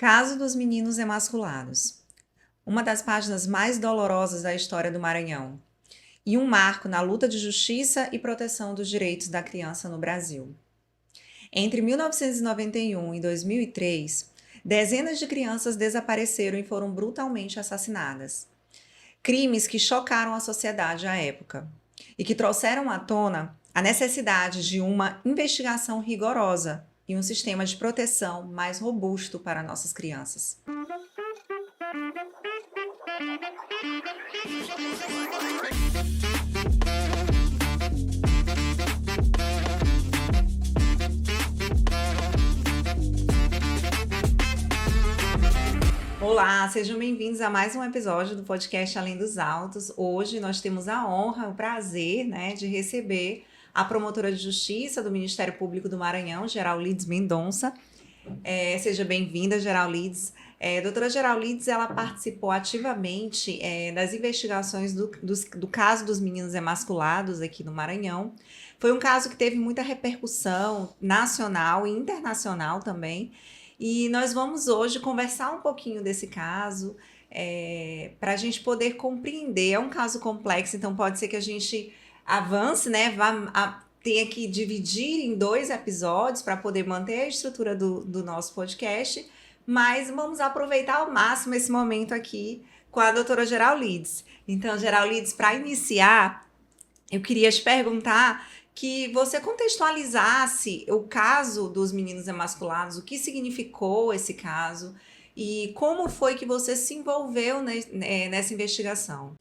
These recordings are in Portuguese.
Caso dos Meninos Emasculados. Uma das páginas mais dolorosas da história do Maranhão. E um marco na luta de justiça e proteção dos direitos da criança no Brasil. Entre 1991 e 2003, dezenas de crianças desapareceram e foram brutalmente assassinadas. Crimes que chocaram a sociedade à época e que trouxeram à tona a necessidade de uma investigação rigorosa e um sistema de proteção mais robusto para nossas crianças. Olá, sejam bem-vindos a mais um episódio do podcast Além dos Autos. Hoje nós temos a honra, o prazer, de receber a promotora de justiça do Ministério Público do Maranhão, Gerallides Mendonça. Seja bem-vinda, Gerallides. Doutora Gerallides, ela participou ativamente das investigações do caso dos meninos emasculados aqui no Maranhão. Foi um caso que teve muita repercussão nacional e internacional também. E nós vamos hoje conversar um pouquinho desse caso, para a gente poder compreender. É um caso complexo, então pode ser que a gente avance, tenha que dividir em 2 episódios para poder manter a estrutura do nosso podcast, mas vamos aproveitar ao máximo esse momento aqui com a doutora Gerallides. Então, Gerallides, para iniciar, eu queria te perguntar que você contextualizasse o caso dos meninos emasculados, o que significou esse caso e como foi que você se envolveu nessa investigação.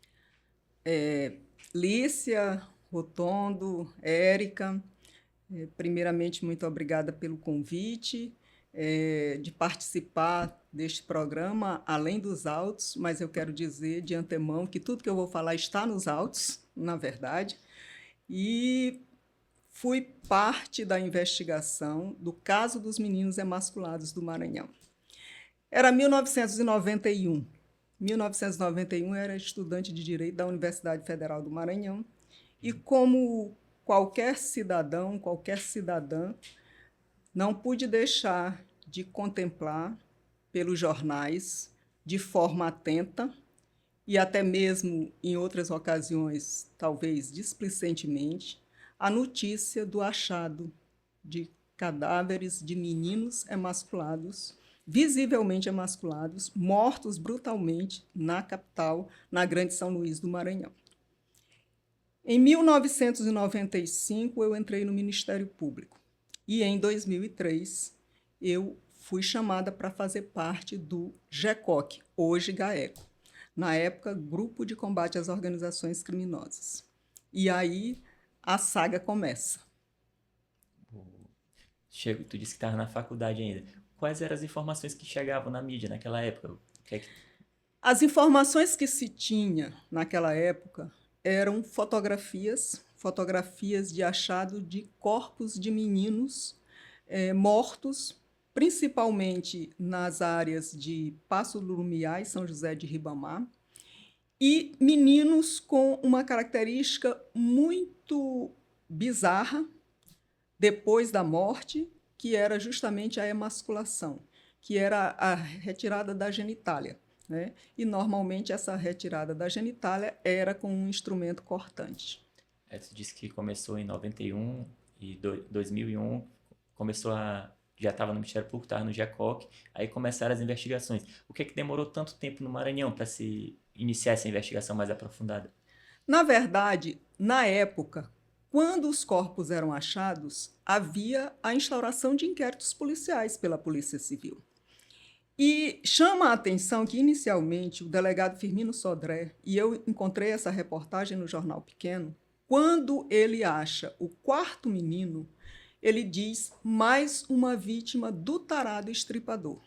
Lícia, Rotondo, Érica, primeiramente, muito obrigada pelo convite de participar deste programa, Além dos Autos, mas eu quero dizer de antemão que tudo que eu vou falar está nos autos, na verdade, e fui parte da investigação do caso dos meninos emasculados do Maranhão. Era 1991. 1991 eu era estudante de Direito da Universidade Federal do Maranhão e, como qualquer cidadão, qualquer cidadã, não pude deixar de contemplar pelos jornais, de forma atenta e até mesmo em outras ocasiões, talvez displicentemente, a notícia do achado de cadáveres de meninos emasculados, visivelmente emasculados, mortos brutalmente na capital, na Grande São Luís do Maranhão. Em 1995, eu entrei no Ministério Público e, em 2003, eu fui chamada para fazer parte do GECOC, hoje GAECO, na época, Grupo de Combate às Organizações Criminosas. E aí a saga começa. Tu disse que estava na faculdade ainda. Quais eram as informações que chegavam na mídia naquela época? As informações que se tinha naquela época eram fotografias de achado de corpos de meninos mortos, principalmente nas áreas de Passo do Lumiar e São José de Ribamar, e meninos com uma característica muito bizarra depois da morte, que era justamente a emasculação, que era a retirada da genitália, né? E, normalmente, essa retirada da genitália era com um instrumento cortante. Tu disse que começou em 91 e 2001, já estava no Ministério Público, estava no GECOC, aí começaram as investigações. O que demorou tanto tempo no Maranhão para se iniciar essa investigação mais aprofundada? Na verdade, na época, quando os corpos eram achados, havia a instauração de inquéritos policiais pela Polícia Civil. E chama a atenção que, inicialmente, o delegado Firmino Sodré, e eu encontrei essa reportagem no Jornal Pequeno, quando ele acha o 4º menino, ele diz: mais uma vítima do tarado estripador.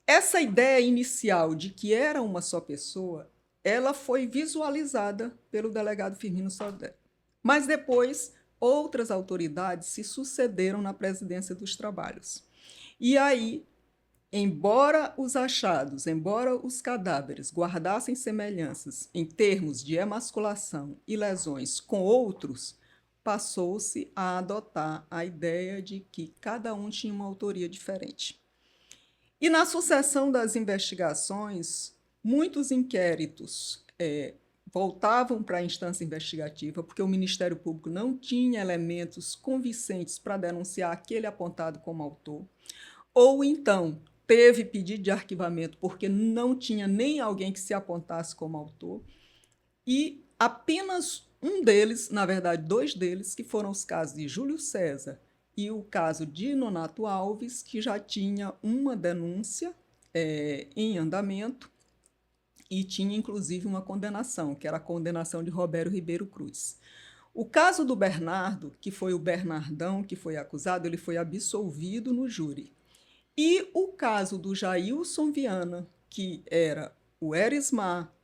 Essa ideia inicial de que era uma só pessoa, ela foi visualizada pelo delegado Firmino Sodré. Mas depois, outras autoridades se sucederam na presidência dos trabalhos. E aí, embora os achados, embora os cadáveres guardassem semelhanças em termos de emasculação e lesões com outros, passou-se a adotar a ideia de que cada um tinha uma autoria diferente. E na sucessão das investigações, muitos inquéritos voltavam para a instância investigativa, porque o Ministério Público não tinha elementos convincentes para denunciar aquele apontado como autor, ou então teve pedido de arquivamento porque não tinha nem alguém que se apontasse como autor, e apenas um deles, na verdade, 2 deles, que foram os casos de Júlio César e o caso de Nonato Alves, que já tinha uma denúncia em andamento e tinha, inclusive, uma condenação, que era a condenação de Robério Ribeiro Cruz. O caso do Bernardo, que foi o Bernardão que foi acusado, ele foi absolvido no júri. E o caso do Jailson Viana, que era o Erismar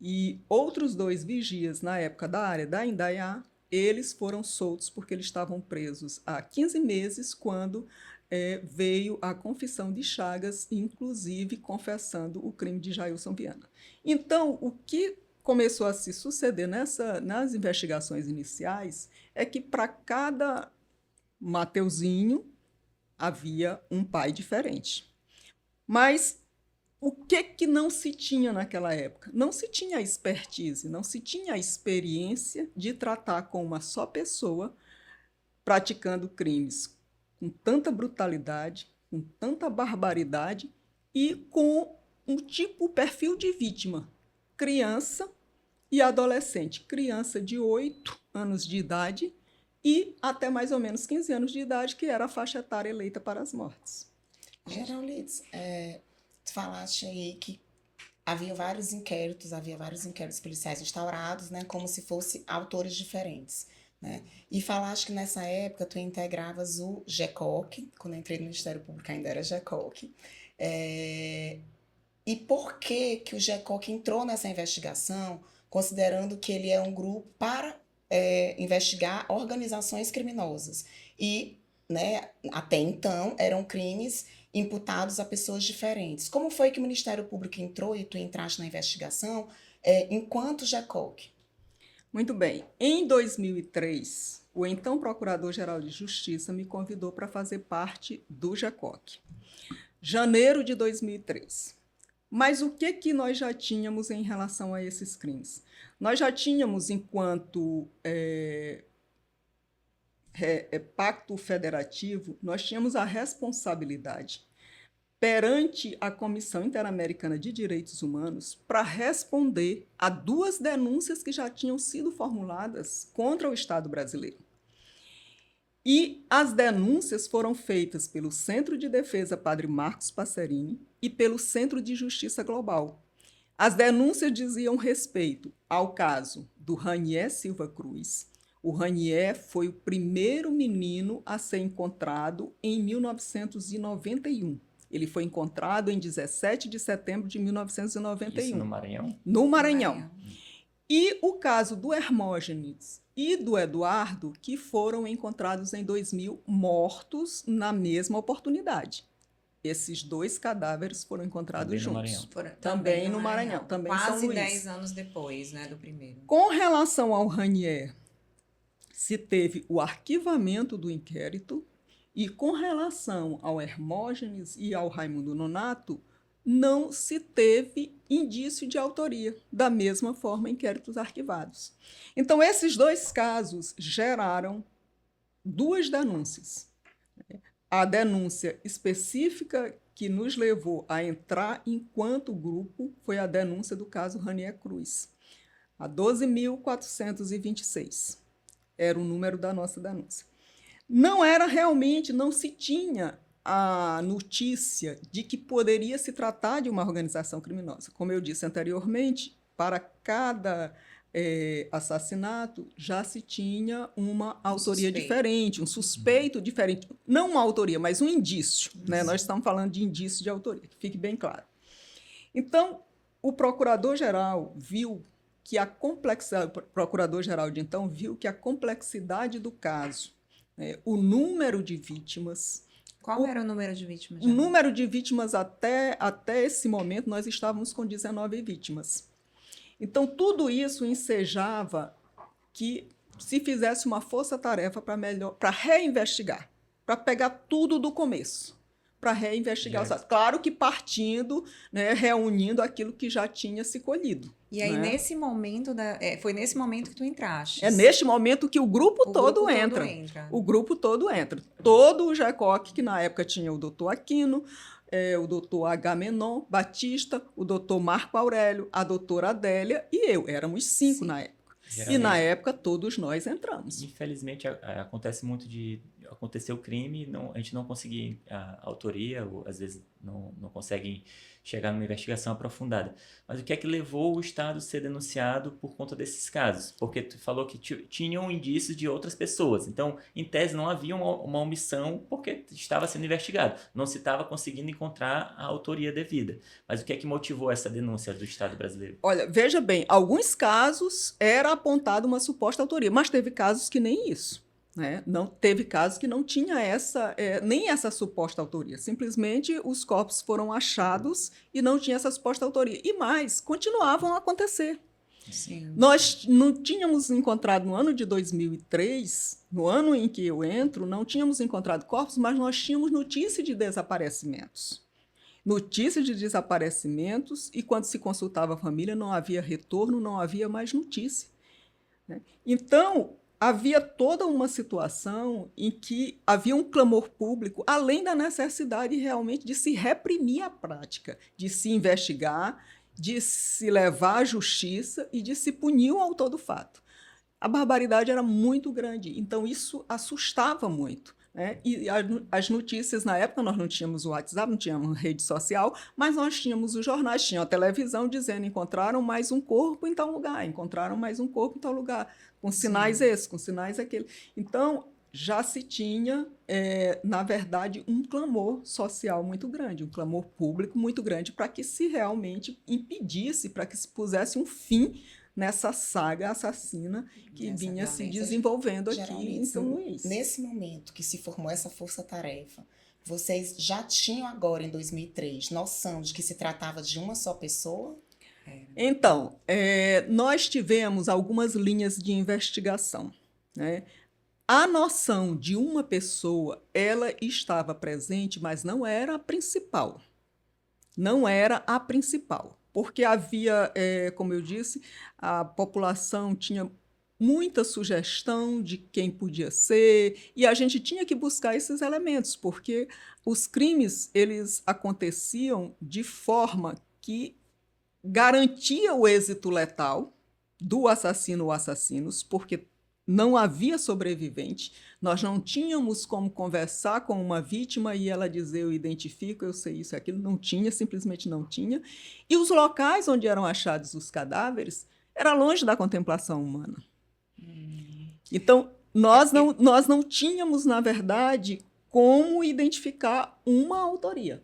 e outros 2 vigias na época da área da Indaiá, eles foram soltos porque eles estavam presos há 15 meses, quando veio a confissão de Chagas, inclusive confessando o crime de Jailson Viana. Então, o que começou a se suceder nas investigações iniciais é que para cada Mateuzinho havia um pai diferente. Mas o que não se tinha naquela época? Não se tinha a expertise, não se tinha a experiência de tratar com uma só pessoa praticando crimes com tanta brutalidade, com tanta barbaridade e com o perfil de vítima, criança e adolescente. Criança de 8 anos de idade e até mais ou menos 15 anos de idade, que era a faixa etária eleita para as mortes. General Lides, tu falaste aí que havia vários inquéritos policiais instaurados, né, como se fossem autores diferentes, né? E falaste que nessa época tu integravas o GECOC, quando eu entrei no Ministério Público ainda era GECOC. E por que o GECOC entrou nessa investigação, considerando que ele é um grupo para investigar organizações criminosas? E, né, até então eram crimes imputados a pessoas diferentes. Como foi que o Ministério Público entrou e tu entraste na investigação enquanto GECOC? Muito bem. Em 2003, o então Procurador-Geral de Justiça me convidou para fazer parte do GECOC. Janeiro de 2003. Mas o que nós já tínhamos em relação a esses crimes? Nós já tínhamos, enquanto pacto federativo, nós tínhamos a responsabilidade perante a Comissão Interamericana de Direitos Humanos para responder a 2 denúncias que já tinham sido formuladas contra o Estado brasileiro. E as denúncias foram feitas pelo Centro de Defesa Padre Marcos Passerini e pelo Centro de Justiça Global. As denúncias diziam respeito ao caso do Ranier Silva Cruz. O Ranier foi o primeiro menino a ser encontrado em 1991. Ele foi encontrado em 17 de setembro de 1991. Isso no Maranhão? No Maranhão. E o caso do Hermógenes e do Eduardo, que foram encontrados em 2000, mortos na mesma oportunidade. Esses 2 cadáveres foram encontrados Também juntos. Também no Maranhão. Também em São Quase Luís. 10 anos depois, né, do primeiro. Com relação ao Ranier, se teve o arquivamento do inquérito, e com relação ao Hermógenes e ao Raimundo Nonato, não se teve indício de autoria, da mesma forma inquéritos arquivados. Então, esses 2 casos geraram 2 denúncias. A denúncia específica que nos levou a entrar enquanto grupo foi a denúncia do caso Ranier Cruz, a 12.426. Era o número da nossa denúncia. Não era realmente, não se tinha a notícia de que poderia se tratar de uma organização criminosa. Como eu disse anteriormente, para cada assassinato já se tinha uma autoria diferente, um suspeito diferente. Não uma autoria, mas um indício. Né? Nós estamos falando de indício de autoria, que fique bem claro. Então, o procurador-geral viu que a complexidade, o procurador-geral de então viu que a complexidade do caso, o número de vítimas. Qual era o número de vítimas? O número de vítimas até esse momento, nós estávamos com 19 vítimas. Então, tudo isso ensejava que se fizesse uma força-tarefa para reinvestigar, para pegar tudo do começo, para reinvestigar os fatos. Claro que partindo, né, reunindo aquilo que já tinha se colhido. E aí, né? nesse momento, foi nesse momento que tu entraste. É neste momento que o grupo todo entra. O grupo todo entra. Todo o GECOC, que na época tinha o doutor Aquino, o doutor Agamenon Batista, o doutor Marco Aurélio, a doutora Adélia e eu. Éramos 5 Sim. na época. Geralmente, E na época todos nós entramos. infelizmente, acontece muito de acontecer o crime, a gente não conseguir a autoria, ou às vezes não consegue chegar numa investigação aprofundada. Mas o que é que levou o Estado a ser denunciado por conta desses casos? Porque tu falou que tinham indícios de outras pessoas. Então, em tese, não havia uma omissão porque estava sendo investigado. Não se estava conseguindo encontrar a autoria devida. Mas o que é que motivou essa denúncia do Estado brasileiro? Olha, veja bem, alguns casos era apontada uma suposta autoria, mas teve casos que nem isso. Né? Não, teve casos que não tinha nem essa suposta autoria. Simplesmente os corpos foram achados e não tinha essa suposta autoria. E mais, continuavam a acontecer. Sim. Nós não tínhamos encontrado no ano de 2003, no ano em que eu entro, não tínhamos encontrado corpos, mas nós tínhamos notícia de desaparecimentos. Notícia de desaparecimentos, e quando se consultava a família, não havia retorno, não havia mais notícia. Né? Então, havia toda uma situação em que havia um clamor público, além da necessidade realmente de se reprimir a prática, de se investigar, de se levar à justiça e de se punir o autor do fato. A barbaridade era muito grande, então isso assustava muito. Né? E as notícias, na época, nós não tínhamos o WhatsApp, não tínhamos rede social, mas nós tínhamos os jornais, tinha a televisão dizendo encontraram mais um corpo em tal lugar, encontraram mais um corpo em tal lugar, com sinais esses, com sinais aquele. Então, já se tinha, na verdade, um clamor social muito grande, um clamor público muito grande para que se realmente impedisse, para que se pusesse um fim nessa saga assassina que vinha se desenvolvendo aqui em São Luís. Nesse momento que se formou essa força-tarefa, vocês já tinham agora, em 2003, noção de que se tratava de uma só pessoa? Então, nós tivemos algumas linhas de investigação. Né? A noção de uma pessoa, ela estava presente, mas não era a principal. Não era a principal. Porque havia, como eu disse, a população tinha muita sugestão de quem podia ser, e a gente tinha que buscar esses elementos, porque os crimes eles aconteciam de forma que garantia o êxito letal do assassino ou assassinos, porque não havia sobrevivente, nós não tínhamos como conversar com uma vítima e ela dizer eu identifico, eu sei isso e aquilo, não tinha, simplesmente não tinha. E os locais onde eram achados os cadáveres era longe da contemplação humana. Então, nós não tínhamos, na verdade, como identificar uma autoria.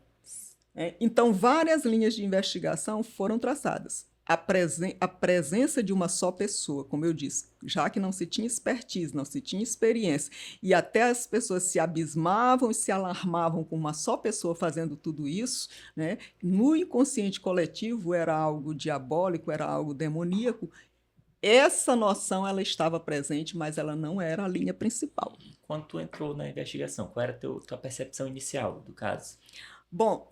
Então, várias linhas de investigação foram traçadas. A presença de uma só pessoa, como eu disse, já que não se tinha expertise, não se tinha experiência, e até as pessoas se abismavam e se alarmavam com uma só pessoa fazendo tudo isso, né? No inconsciente coletivo era algo diabólico, era algo demoníaco. Essa noção ela estava presente, mas ela não era a linha principal. Quando tu entrou na investigação, qual era a tua percepção inicial do caso? Bom,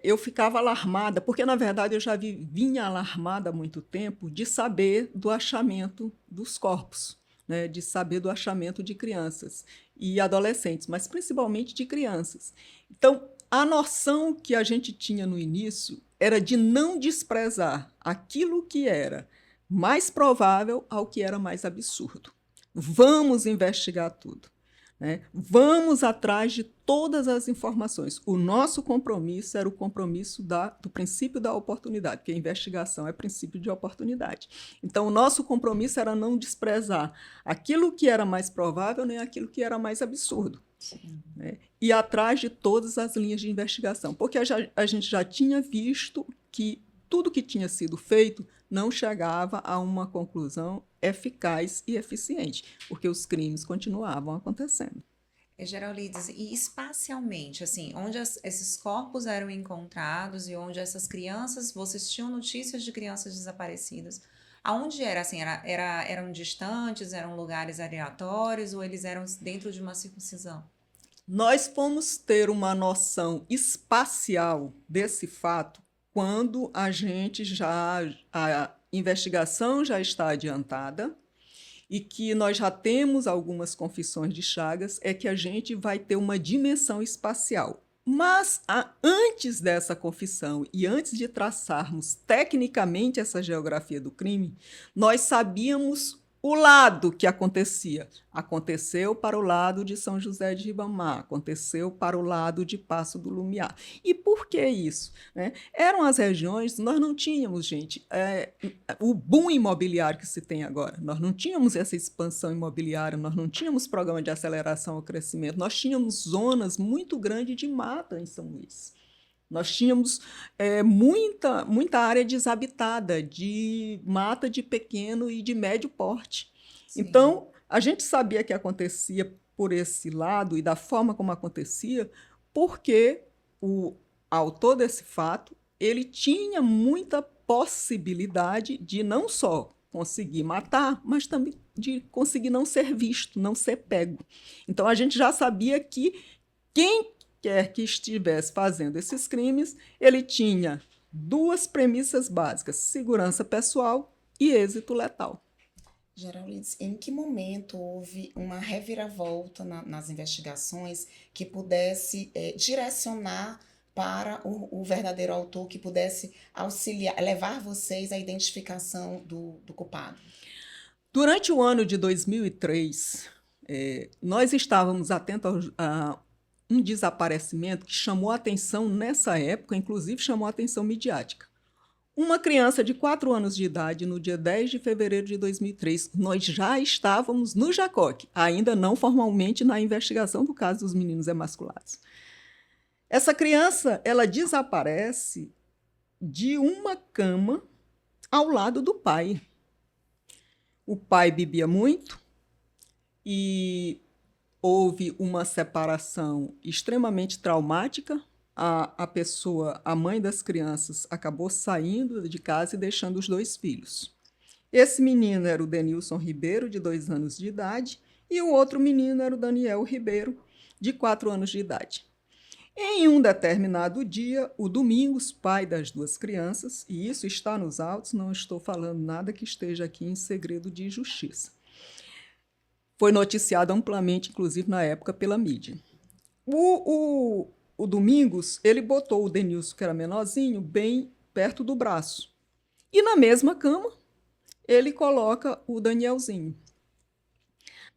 eu ficava alarmada, porque, na verdade, eu já vinha alarmada há muito tempo de saber do achamento dos corpos, né? De saber do achamento de crianças e adolescentes, mas principalmente de crianças. Então, a noção que a gente tinha no início era de não desprezar aquilo que era mais provável ao que era mais absurdo. Vamos investigar tudo. Né? Vamos atrás de todas as informações. O nosso compromisso era o compromisso do princípio da oportunidade, porque a investigação é princípio de oportunidade. Então, o nosso compromisso era não desprezar aquilo que era mais provável nem aquilo que era mais absurdo. Né? E atrás de todas as linhas de investigação, porque a gente já tinha visto que tudo que tinha sido feito não chegava a uma conclusão eficaz e eficiente, porque os crimes continuavam acontecendo. Geraldides, e espacialmente, assim, onde esses corpos eram encontrados e onde essas crianças, vocês tinham notícias de crianças desaparecidas, aonde era, assim, eram distantes, eram lugares aleatórios ou eles eram dentro de uma circuncisão? Nós fomos ter uma noção espacial desse fato quando a investigação já está adiantada e que nós já temos algumas confissões de Chagas, é que a gente vai ter uma dimensão espacial. Mas antes dessa confissão e antes de traçarmos tecnicamente essa geografia do crime, nós sabíamos o lado que acontecia. Aconteceu para o lado de São José de Ribamar, aconteceu para o lado de Passo do Lumiar. E por que isso? Eram as regiões, nós não tínhamos, gente, o boom imobiliário que se tem agora. Nós não tínhamos essa expansão imobiliária, nós não tínhamos programa de aceleração ao crescimento, nós tínhamos zonas muito grandes de mata em São Luís. Nós tínhamos muita área desabitada, de mata de pequeno e de médio porte. Sim. Então, a gente sabia que acontecia por esse lado e da forma como acontecia, porque o autor desse fato ele tinha muita possibilidade de não só conseguir matar, mas também de conseguir não ser visto, não ser pego. Então, a gente já sabia que quem quer que estivesse fazendo esses crimes, ele tinha duas premissas básicas: segurança pessoal e êxito letal. General Lides, em que momento houve uma reviravolta nas investigações que pudesse direcionar para o verdadeiro autor, que pudesse auxiliar, levar vocês à identificação do culpado? Durante o ano de 2003, nós estávamos atentos a um desaparecimento que chamou a atenção nessa época, inclusive chamou a atenção midiática. Uma criança de 4 anos de idade, no dia 10 de fevereiro de 2003, nós já estávamos no JACOC, ainda não formalmente na investigação do caso dos meninos emasculados. Essa criança, ela desaparece de uma cama ao lado do pai. O pai bebia muito e houve uma separação extremamente traumática. A mãe das crianças, acabou saindo de casa e deixando os 2 filhos. Esse menino era o Denilson Ribeiro, de 2 anos de idade, e o outro menino era o Daniel Ribeiro, de 4 anos de idade. Em um determinado dia, o Domingos, pai das 2 crianças, e isso está nos autos, não estou falando nada que esteja aqui em segredo de justiça, foi noticiado amplamente, inclusive na época, pela mídia. O Domingos, ele botou o Denilson, que era menorzinho, bem perto do braço. E na mesma cama, ele coloca o Danielzinho.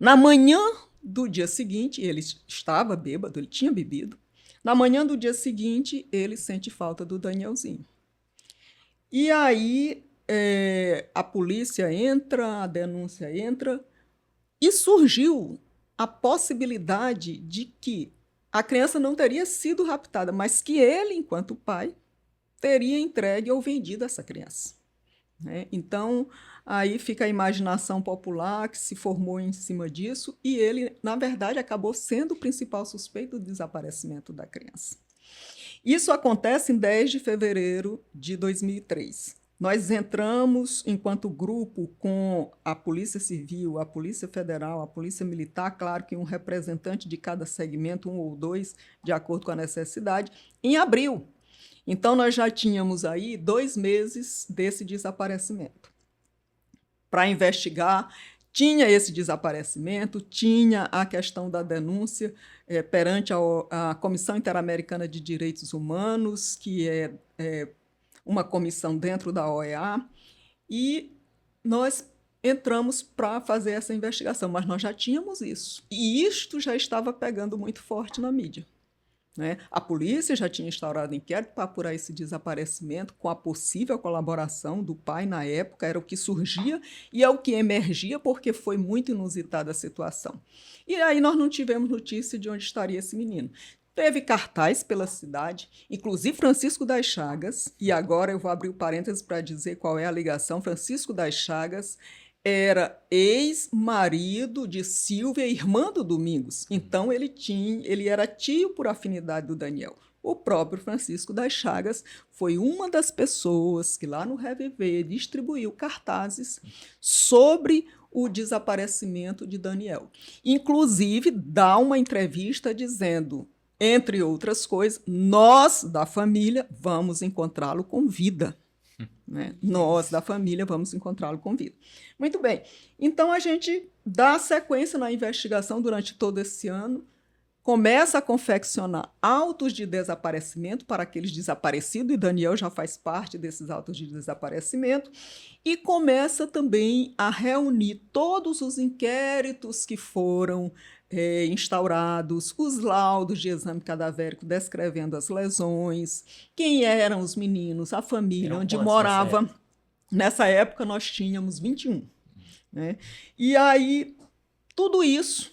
Na manhã do dia seguinte, ele estava bêbado, ele tinha bebido. Na manhã do dia seguinte, ele sente falta do Danielzinho. E aí a polícia entra, a denúncia entra, e surgiu a possibilidade de que a criança não teria sido raptada, mas que ele, enquanto pai, teria entregue ou vendido essa criança. Então, aí fica a imaginação popular que se formou em cima disso, e ele, na verdade, acabou sendo o principal suspeito do desaparecimento da criança. Isso acontece em 10 de fevereiro de 2003. Nós entramos, enquanto grupo, com a Polícia Civil, a Polícia Federal, a Polícia Militar, claro que um representante de cada segmento, 1 ou 2, de acordo com a necessidade, em abril. Então, nós já tínhamos aí 2 meses desse desaparecimento. Para investigar, tinha esse desaparecimento, tinha a questão da denúncia perante a Comissão Interamericana de Direitos Humanos, que é uma comissão dentro da OEA, e nós entramos para fazer essa investigação, mas nós já tínhamos isso. E isto já estava pegando muito forte na mídia. A polícia já tinha instaurado inquérito para apurar esse desaparecimento, com a possível colaboração do pai na época, era o que surgia e é o que emergia, porque foi muito inusitada a situação. E aí nós não tivemos notícia de onde estaria esse menino. Teve cartaz pela cidade, inclusive Francisco das Chagas, e agora eu vou abrir o parênteses para dizer qual é a ligação. Francisco das Chagas era ex-marido de Silvia, irmã do Domingos. Então, ele era tio por afinidade do Daniel. O próprio Francisco das Chagas foi uma das pessoas que lá no Reviver distribuiu cartazes sobre o desaparecimento de Daniel. Inclusive, dá uma entrevista dizendo, entre outras coisas, nós, da família, vamos encontrá-lo com vida. Né? Nós, da família, vamos encontrá-lo com vida. Muito bem. Então, a gente dá sequência na investigação durante todo esse ano, começa a confeccionar autos de desaparecimento para aqueles desaparecidos, e Daniel já faz parte desses autos de desaparecimento, e começa também a reunir todos os inquéritos que foram instaurados, os laudos de exame cadavérico descrevendo as lesões, quem eram os meninos, a família, onde morava. Nessa época nós tínhamos 21. Né? E aí, tudo isso,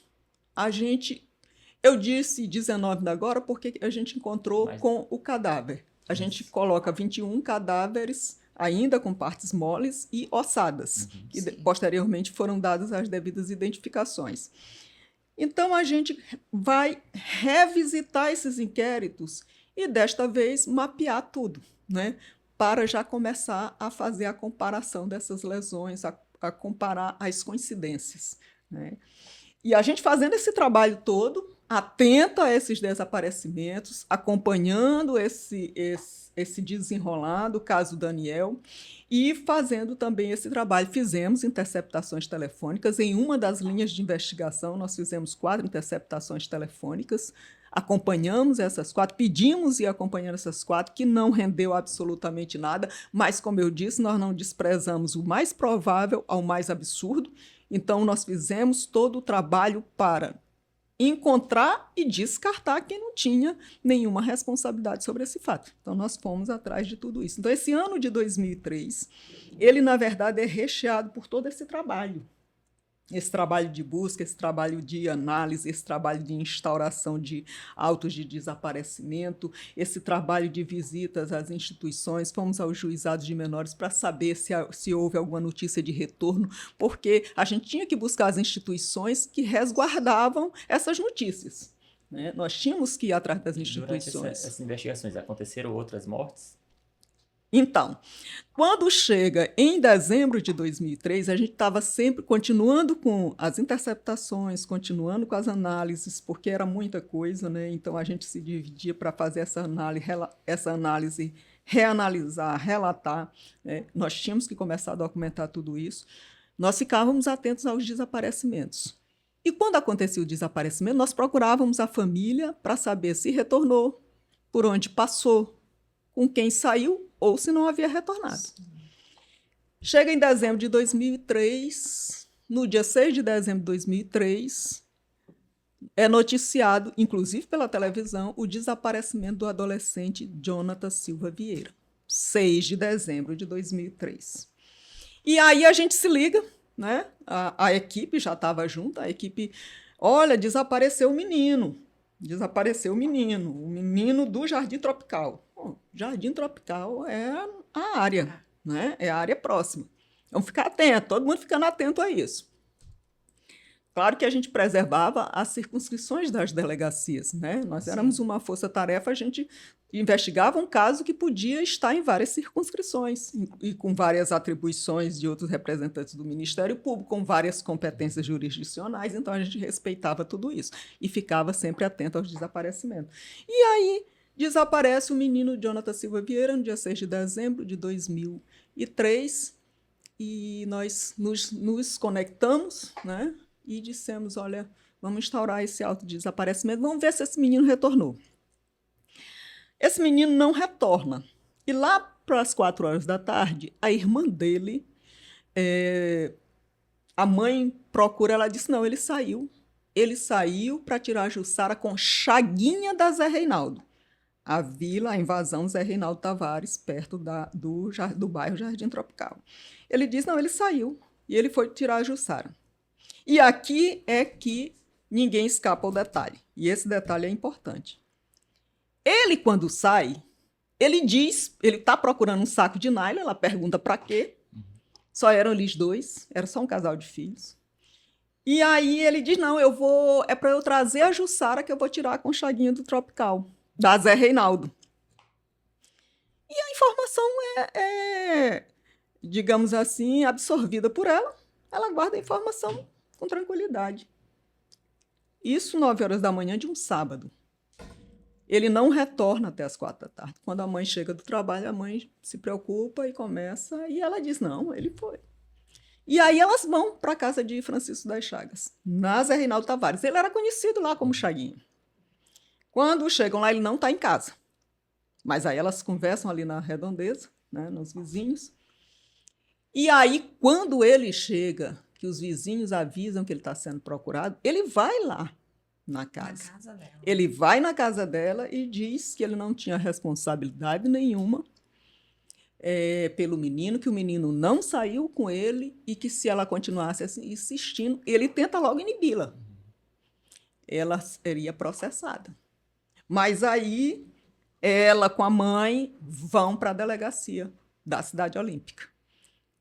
eu disse 19 agora porque a gente encontrou com o cadáver. A gente coloca 21 cadáveres ainda com partes moles e ossadas, que posteriormente foram dadas as devidas identificações. Então, a gente vai revisitar esses inquéritos e, desta vez, mapear tudo, né? Para já começar a fazer a comparação dessas lesões, a comparar as coincidências. Né? E a gente fazendo esse trabalho todo, atento a esses desaparecimentos, acompanhando esse desenrolar do caso Daniel e fazendo também esse trabalho. Fizemos interceptações telefônicas. Em uma das linhas de investigação, nós fizemos 4 interceptações telefônicas, acompanhamos essas 4, pedimos e acompanhamos essas 4, que não rendeu absolutamente nada, mas, como eu disse, nós não desprezamos o mais provável ao mais absurdo. Então, nós fizemos todo o trabalho para encontrar e descartar quem não tinha nenhuma responsabilidade sobre esse fato. Então, nós fomos atrás de tudo isso. Então, esse ano de 2003, ele, na verdade, é recheado por todo esse trabalho de busca, esse trabalho de análise, esse trabalho de instauração de autos de desaparecimento, esse trabalho de visitas às instituições. Fomos aos juizados de menores para saber se houve alguma notícia de retorno, porque a gente tinha que buscar as instituições que resguardavam essas notícias. Né? Nós tínhamos que ir atrás das instituições. Durante essas investigações, aconteceram outras mortes? Então, quando chega em dezembro de 2003, a gente estava sempre continuando com as interceptações, continuando com as análises, porque era muita coisa, né? Então a gente se dividia para fazer essa análise, reanalisar, relatar. Né? Nós tínhamos que começar a documentar tudo isso. Nós ficávamos atentos aos desaparecimentos. E quando acontecia o desaparecimento, nós procurávamos a família para saber se retornou, por onde passou, com quem saiu ou se não havia retornado. Chega em dezembro de 2003, no dia 6 de dezembro de 2003, é noticiado, inclusive pela televisão, o desaparecimento do adolescente Jonathan Silva Vieira. 6 de dezembro de 2003. E aí a gente se liga, né? A equipe já estava junto, a equipe, olha, desapareceu o menino do Jardim Tropical. Bom, Jardim Tropical é a área, né? É a área próxima. Vamos ficar atento, todo mundo ficando atento a isso. Claro que a gente preservava as circunscrições das delegacias, né? Nós éramos uma força-tarefa, a gente investigava um caso que podia estar em várias circunscrições e com várias atribuições de outros representantes do Ministério Público, com várias competências jurisdicionais, então a gente respeitava tudo isso e ficava sempre atento aos desaparecimentos. E aí desaparece o menino Jonathan Silva Vieira no dia 6 de dezembro de 2003 e nós nos conectamos, né? E dissemos, olha, vamos instaurar esse auto de desaparecimento, vamos ver se esse menino retornou. Esse menino não retorna. E lá para as 4 horas da tarde, a irmã dele, a mãe procura, ela disse, não, ele saiu. Ele saiu para tirar a Jussara com Chaguinha da Zé Reinaldo. A vila, a invasão Zé Reinaldo Tavares, perto do bairro Jardim Tropical. Ele disse, não, ele saiu. E ele foi tirar a Jussara. E aqui é que ninguém escapa ao detalhe. E esse detalhe é importante. Ele, quando sai, ele diz, ele está procurando um saco de nylon, ela pergunta para quê. Só eram eles 2, era só um casal de filhos. E aí ele diz, não, é para eu trazer a Jussara que eu vou tirar a Conchaguinha do Tropical, da Zé Reinaldo. E a informação digamos assim, absorvida por ela. ela guarda a informação com tranquilidade. Isso 9 horas da manhã de um sábado. Ele não retorna até as 4 da tarde. Quando a mãe chega do trabalho, a mãe se preocupa e começa, e ela diz, não, ele foi. E aí elas vão para a casa de Francisco das Chagas, na Zé Reinaldo Tavares. Ele era conhecido lá como Chaguinha. Quando chegam lá, ele não está em casa. Mas aí elas conversam ali na redondeza, né, nos vizinhos. E aí, quando ele chega, que os vizinhos avisam que ele está sendo procurado, ele vai lá na casa. Na casa dela. Ele vai na casa dela e diz que ele não tinha responsabilidade nenhuma pelo menino, que o menino não saiu com ele e que se ela continuasse assim, insistindo, ele tenta logo inibi-la. Ela seria processada. Mas aí ela com a mãe vão para a delegacia da Cidade Olímpica.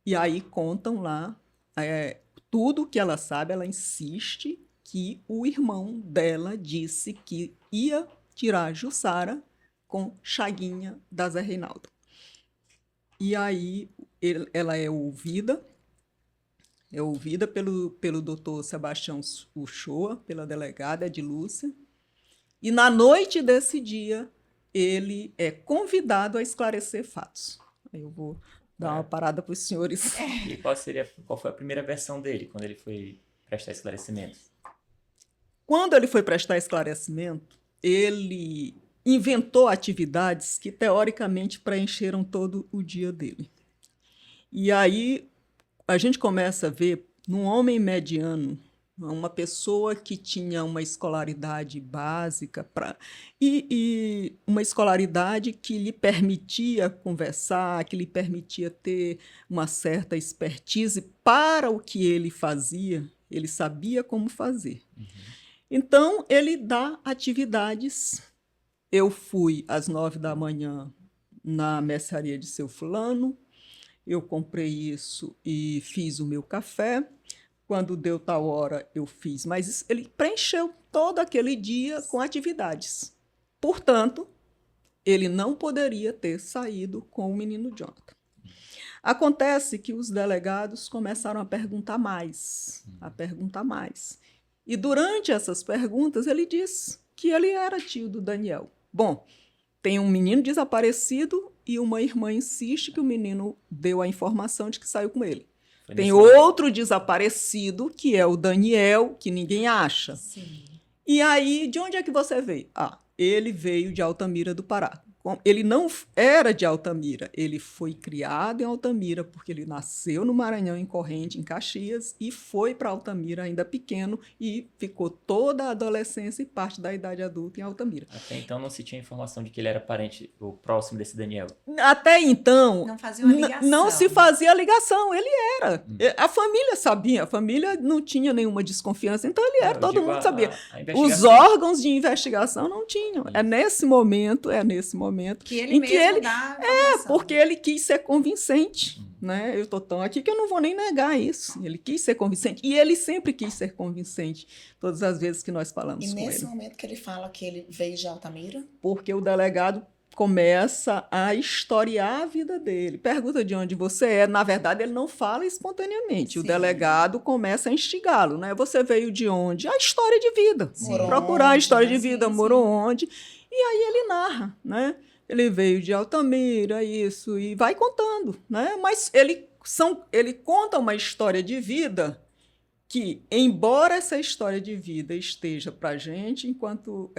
E aí contam lá tudo que ela sabe, ela insiste que o irmão dela disse que ia tirar Jussara com Chaguinha da Zé Reinaldo. E aí ela é ouvida pelo doutor Sebastião Uchoa, pela delegada Edilúcia, e na noite desse dia ele é convidado a esclarecer fatos. Eu vou dar uma parada para os senhores. E qual foi a primeira versão dele, quando ele foi prestar esclarecimentos? Quando ele foi prestar esclarecimento, ele inventou atividades que, teoricamente, preencheram todo o dia dele. E aí a gente começa a ver, num homem mediano, uma pessoa que tinha uma escolaridade básica e uma escolaridade que lhe permitia conversar, que lhe permitia ter uma certa expertise para o que ele fazia, ele sabia como fazer. Uhum. Então, ele dá atividades. Eu fui às 9 da manhã na mercearia de seu fulano, eu comprei isso e fiz o meu café. Quando deu tal hora, eu fiz. Mas ele preencheu todo aquele dia com atividades. Portanto, ele não poderia ter saído com o menino Jonathan. Acontece que os delegados começaram a perguntar mais. E durante essas perguntas, ele disse que ele era tio do Daniel. Bom, tem um menino desaparecido e uma irmã insiste que o menino deu a informação de que saiu com ele. Tem outro desaparecido, que é o Daniel, que ninguém acha. Sim. E aí, de onde é que você veio? Ele veio de Altamira do Pará. Ele não era de Altamira, ele foi criado em Altamira, porque ele nasceu no Maranhão, em Corrente, em Caxias, e foi para Altamira ainda pequeno e ficou toda a adolescência e parte da idade adulta em Altamira. Até então não se tinha informação de que ele era parente ou próximo desse Daniel. Até então... Não fazia uma ligação. Não se fazia ligação, ele era. A família sabia, a família não tinha nenhuma desconfiança, então ele era, todo mundo sabia. Os órgãos de investigação não tinham. É nesse momento que ele em mesmo que ele dá informação. porque ele quis ser convincente, né? Eu estou tão aqui que eu não vou nem negar isso. Ele quis ser convincente e ele sempre quis ser convincente todas as vezes que nós falamos com ele. E nesse momento que ele fala que ele veio de Altamira? Porque o delegado começa a historiar a vida dele. Pergunta de onde você é. Na verdade, ele não fala espontaneamente. Sim. O delegado começa a instigá-lo, né? Você veio de onde? A história de vida. Procurar a história de vida, morou onde? E aí ele narra, né? Ele veio de Altamira, isso, e vai contando, né? Mas ele conta uma história de vida que, embora essa história de vida esteja para a gente, enquanto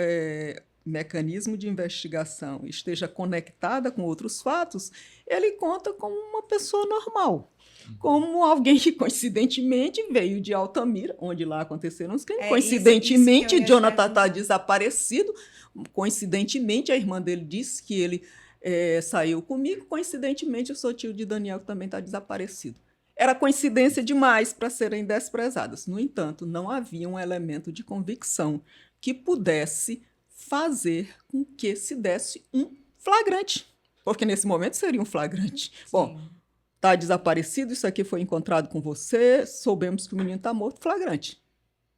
mecanismo de investigação, esteja conectada com outros fatos, ele conta como uma pessoa normal. Como alguém que, coincidentemente, veio de Altamira, onde lá aconteceram os crimes. Coincidentemente, Jonathan está desaparecido. Coincidentemente, a irmã dele disse que ele saiu comigo. Coincidentemente, eu sou tio de Daniel, que também está desaparecido. Era coincidência demais para serem desprezadas. No entanto, não havia um elemento de convicção que pudesse fazer com que se desse um flagrante. Porque, nesse momento, seria um flagrante. Sim. Bom, está desaparecido, isso aqui foi encontrado com você, soubemos que o menino está morto, flagrante.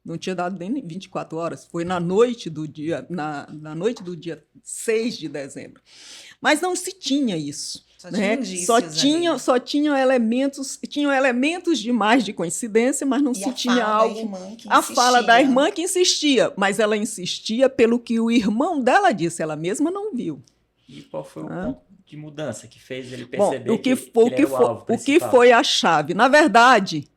Não tinha dado nem 24 horas, foi na noite do dia 6 de dezembro. Mas não se tinha isso. Só né? tinha indícios Tinham elementos demais de coincidência, mas não se tinha algo. A fala da irmã que insistia, mas ela insistia pelo que o irmão dela disse, ela mesma não viu. E qual foi o ponto de mudança que fez ele perceber o que principal? foi a chave? Na verdade,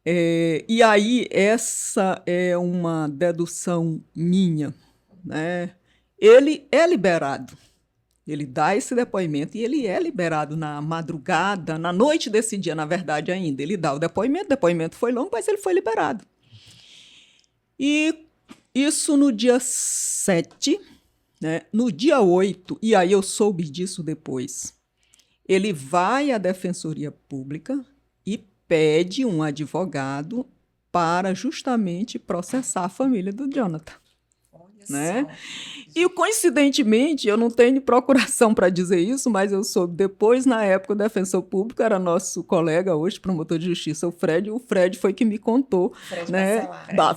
e aí essa é uma dedução minha, né? Ele é liberado. Ele dá esse depoimento e ele é liberado na madrugada, na noite desse dia, na verdade, ainda. Ele dá o depoimento foi longo, mas ele foi liberado. E isso no dia 7, né? No dia 8, e aí eu soube disso depois, ele vai à Defensoria Pública e pede um advogado para justamente processar a família do Jonathan. Né? E, coincidentemente, eu não tenho procuração para dizer isso, mas eu soube depois, na época, o defensor público era nosso colega, hoje promotor de justiça, o Fred. O Fred foi que me contou.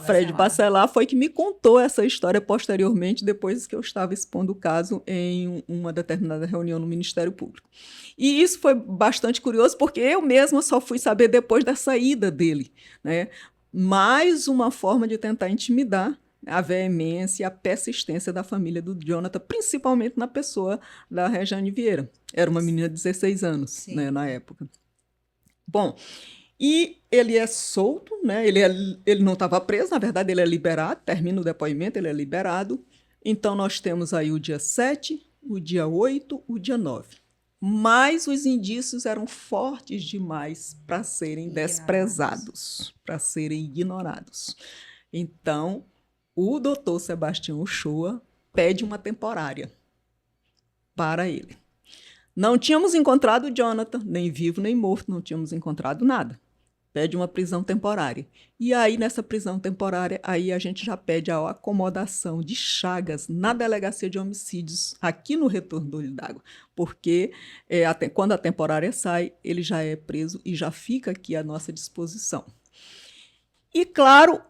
Fred Bacelar foi que me contou essa história posteriormente, depois que eu estava expondo o caso em uma determinada reunião no Ministério Público. E isso foi bastante curioso, porque eu mesma só fui saber depois da saída dele. Né? Mais uma forma de tentar intimidar a veemência e a persistência da família do Jonathan, principalmente na pessoa da Rejane Vieira. Era uma menina de 16 anos, né, na época. Bom, e ele é solto, né? Ele não estava preso, na verdade ele é liberado, termina o depoimento, ele é liberado. Então nós temos aí o dia 7, o dia 8, o dia 9. Mas os indícios eram fortes demais para serem desprezados, para serem ignorados. Então, o doutor Sebastião Uchoa pede uma temporária para ele. Não tínhamos encontrado o Jonathan, nem vivo nem morto, não tínhamos encontrado nada. Pede uma prisão temporária. E aí, nessa prisão temporária, aí a gente já pede a acomodação de Chagas na Delegacia de Homicídios, aqui no Retorno do Olho d'Água, porque quando a temporária sai, ele já é preso e já fica aqui à nossa disposição. E, claro,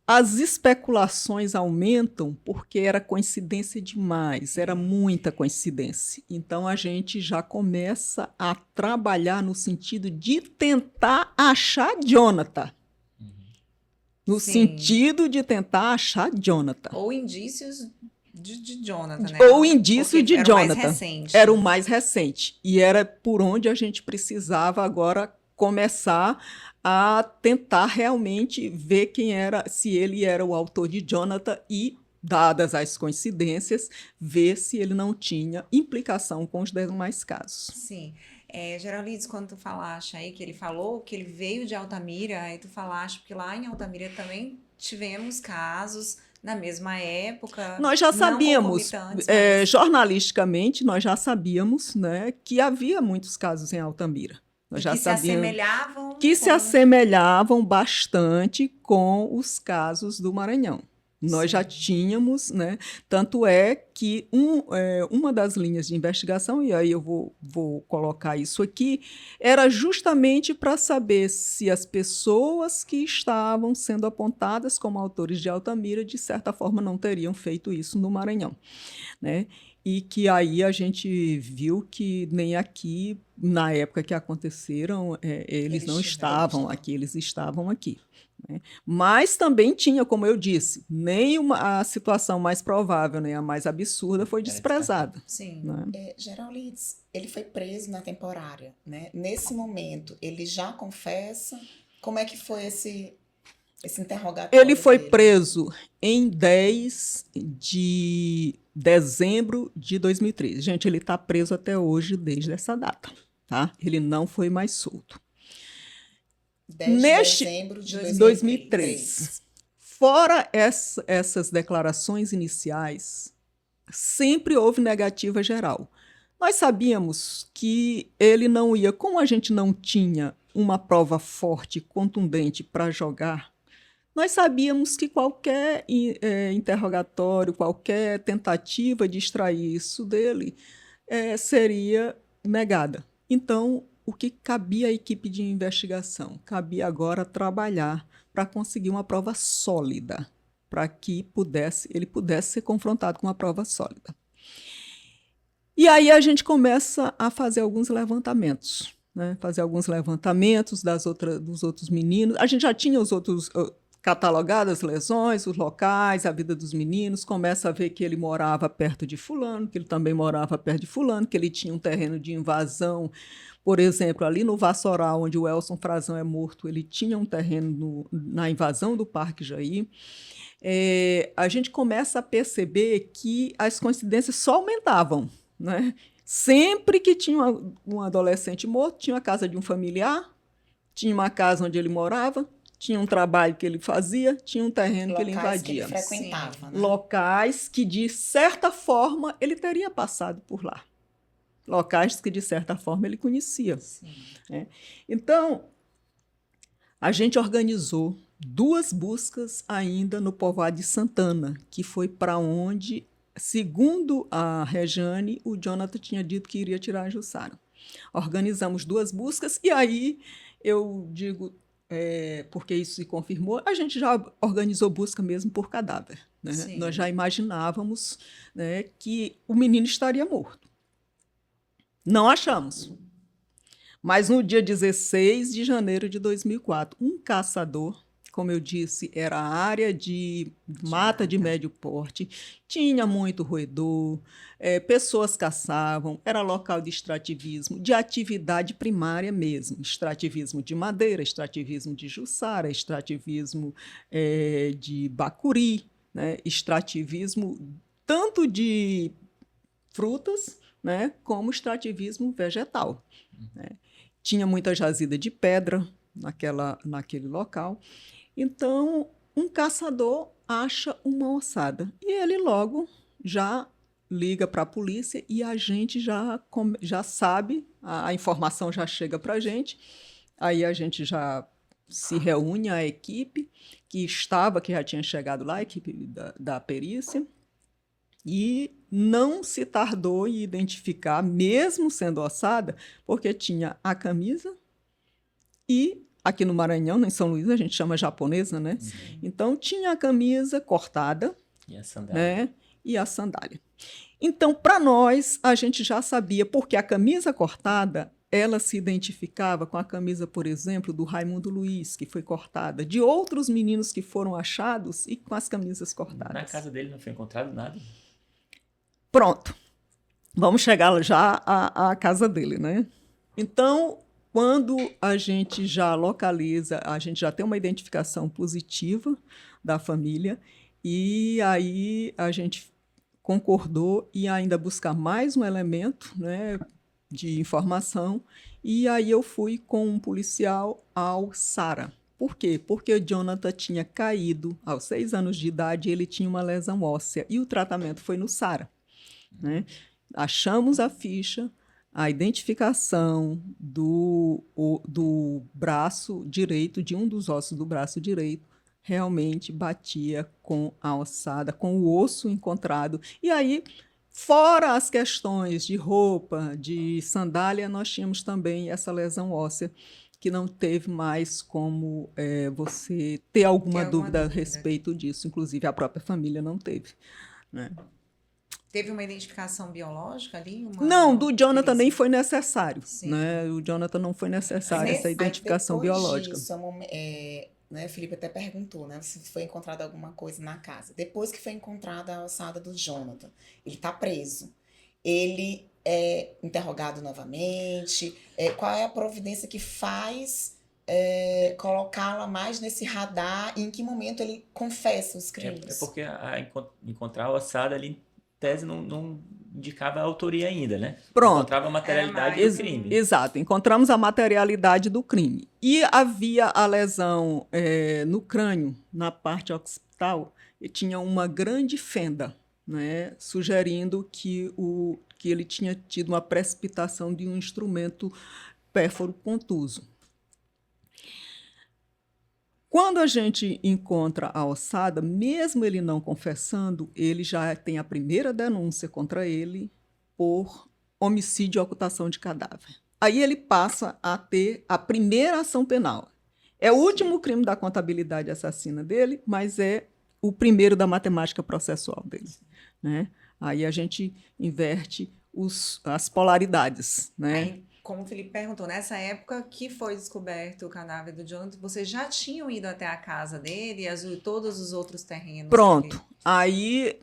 as especulações aumentam porque era coincidência demais, era muita coincidência. Então, a gente já começa a trabalhar no sentido de tentar achar Jonathan. No sentido de tentar achar Jonathan. Ou indícios de Jonathan, né? Ou indício de Jonathan. Era o mais recente. E era por onde a gente precisava agora começar a tentar realmente ver se ele era o autor de Jonathan e, dadas as coincidências, ver se ele não tinha implicação com os demais casos. Sim. Geraldes, quando tu falaste aí que ele falou que ele veio de Altamira, aí tu falaste que lá em Altamira também tivemos casos na mesma época. Nós já sabíamos, jornalisticamente, nós já sabíamos, né, que havia muitos casos em Altamira. Nós já sabíamos que se assemelhavam bastante com os casos do Maranhão. Nós já tínhamos, né? Tanto é que uma das linhas de investigação, e aí eu vou colocar isso aqui, era justamente para saber se as pessoas que estavam sendo apontadas como autores de Altamira, de certa forma, não teriam feito isso no Maranhão, né? E que aí a gente viu que nem aqui, na época que aconteceram, eles não estavam aqui, eles estavam aqui. Né? Mas também tinha, como eu disse, nem a situação mais provável, nem a mais absurda foi desprezada. Sim. Né? Geraldes, ele foi preso na temporária. Né? Nesse momento, ele já confessa? Como é que foi esse interrogatório? Ele foi preso em 10 de dezembro de 2013. Gente, ele está preso até hoje desde essa data. Tá? Ele não foi mais solto. 10 de dezembro de 2003. Fora essas declarações iniciais, sempre houve negativa geral. Nós sabíamos que ele não ia, como a gente não tinha uma prova forte, contundente para jogar, nós sabíamos que qualquer interrogatório, qualquer tentativa de extrair isso dele seria negada. Então, o que cabia à equipe de investigação? Cabia agora trabalhar para conseguir uma prova sólida, para que ele pudesse ser confrontado com uma prova sólida. E aí a gente começa a fazer alguns levantamentos, né? Fazer alguns levantamentos dos outros meninos. A gente já tinha os outros catalogadas as lesões, os locais, a vida dos meninos, começa a ver que ele morava perto de fulano, que ele também morava perto de fulano, que ele tinha um terreno de invasão. Por exemplo, ali no Vassoural, onde o Elson Frazão é morto, ele tinha um terreno na invasão do Parque Jair. A gente começa a perceber que as coincidências só aumentavam, né? Sempre que tinha um adolescente morto, tinha a casa de um familiar, tinha uma casa onde ele morava, tinha um trabalho que ele fazia, tinha um terreno que ele invadia. Que ele frequentava, né? Locais que, de certa forma, ele teria passado por lá. Locais que, de certa forma, ele conhecia. Né? Então, a gente organizou 2 buscas ainda no povoado de Santana, que foi para onde, segundo a Rejane, o Jonathan tinha dito que iria tirar a Jussara. Organizamos 2 buscas e aí eu digo, porque isso se confirmou, a gente já organizou busca mesmo por cadáver. Né? Nós já imaginávamos, né, que o menino estaria morto. Não achamos. Mas no dia 16 de janeiro de 2004, um caçador, como eu disse, era a área de mata de médio porte, tinha muito roedor, pessoas caçavam, era local de extrativismo, de atividade primária mesmo, extrativismo de madeira, extrativismo de jussara, extrativismo de bacuri, né? Extrativismo tanto de frutas, né, como extrativismo vegetal. Né? Tinha muita jazida de pedra naquele local. Então, um caçador acha uma ossada e ele logo já liga para a polícia e a gente já sabe, a informação já chega para a gente, aí a gente já se reúne, a equipe que já tinha chegado lá, a equipe da perícia, e não se tardou em identificar, mesmo sendo ossada, porque tinha a camisa e, aqui no Maranhão, em São Luís, a gente chama japonesa, né? Sim. Então, tinha a camisa cortada e a sandália. Né? E a sandália. Então, para nós, a gente já sabia, porque a camisa cortada, ela se identificava com a camisa, por exemplo, do Raimundo Luiz, que foi cortada, de outros meninos que foram achados e com as camisas cortadas. Na casa dele não foi encontrado nada? Pronto. Vamos chegar já à casa dele, né? Então, quando a gente já localiza, a gente já tem uma identificação positiva da família, e aí a gente concordou em ainda buscar mais um elemento, né, de informação, e aí eu fui com um policial ao SARA. Por quê? Porque o Jonathan tinha caído aos 6 anos de idade, ele tinha uma lesão óssea, e o tratamento foi no SARA. Né? Achamos a ficha, a identificação do braço direito, de um dos ossos do braço direito, realmente batia com a ossada, com o osso encontrado. E aí, fora as questões de roupa, de sandália, nós tínhamos também essa lesão óssea, que não teve mais como você ter alguma dúvida a respeito disso. Inclusive, a própria família não teve. Né? Teve uma identificação biológica ali? Não, do Jonathan nem foi necessário. Né? O Jonathan não foi necessário essa identificação biológica. Disso, né, Felipe até perguntou, né, se foi encontrada alguma coisa na casa. Depois que foi encontrada a ossada do Jonathan, ele está preso. Ele é interrogado novamente. Qual é a providência que faz colocá-la mais nesse radar? E em que momento ele confessa os crimes? Porque encontrar a ossada ali, tese não indicava a autoria ainda, né? Pronto. Encontrava a materialidade do crime. Exato, encontramos a materialidade do crime. E havia a lesão no crânio, na parte occipital, e tinha uma grande fenda, né, sugerindo que ele tinha tido uma precipitação de um instrumento pérfuro contuso. Quando a gente encontra a ossada, mesmo ele não confessando, ele já tem a primeira denúncia contra ele por homicídio e ocultação de cadáver. Aí ele passa a ter a primeira ação penal. É o último crime da contabilidade assassina dele, mas é o primeiro da matemática processual dele. Né? Aí a gente inverte as polaridades, né? Aí, como o Felipe perguntou, nessa época que foi descoberto o cadáver do Jonathan, vocês já tinham ido até a casa dele e todos os outros terrenos? Pronto. Aí,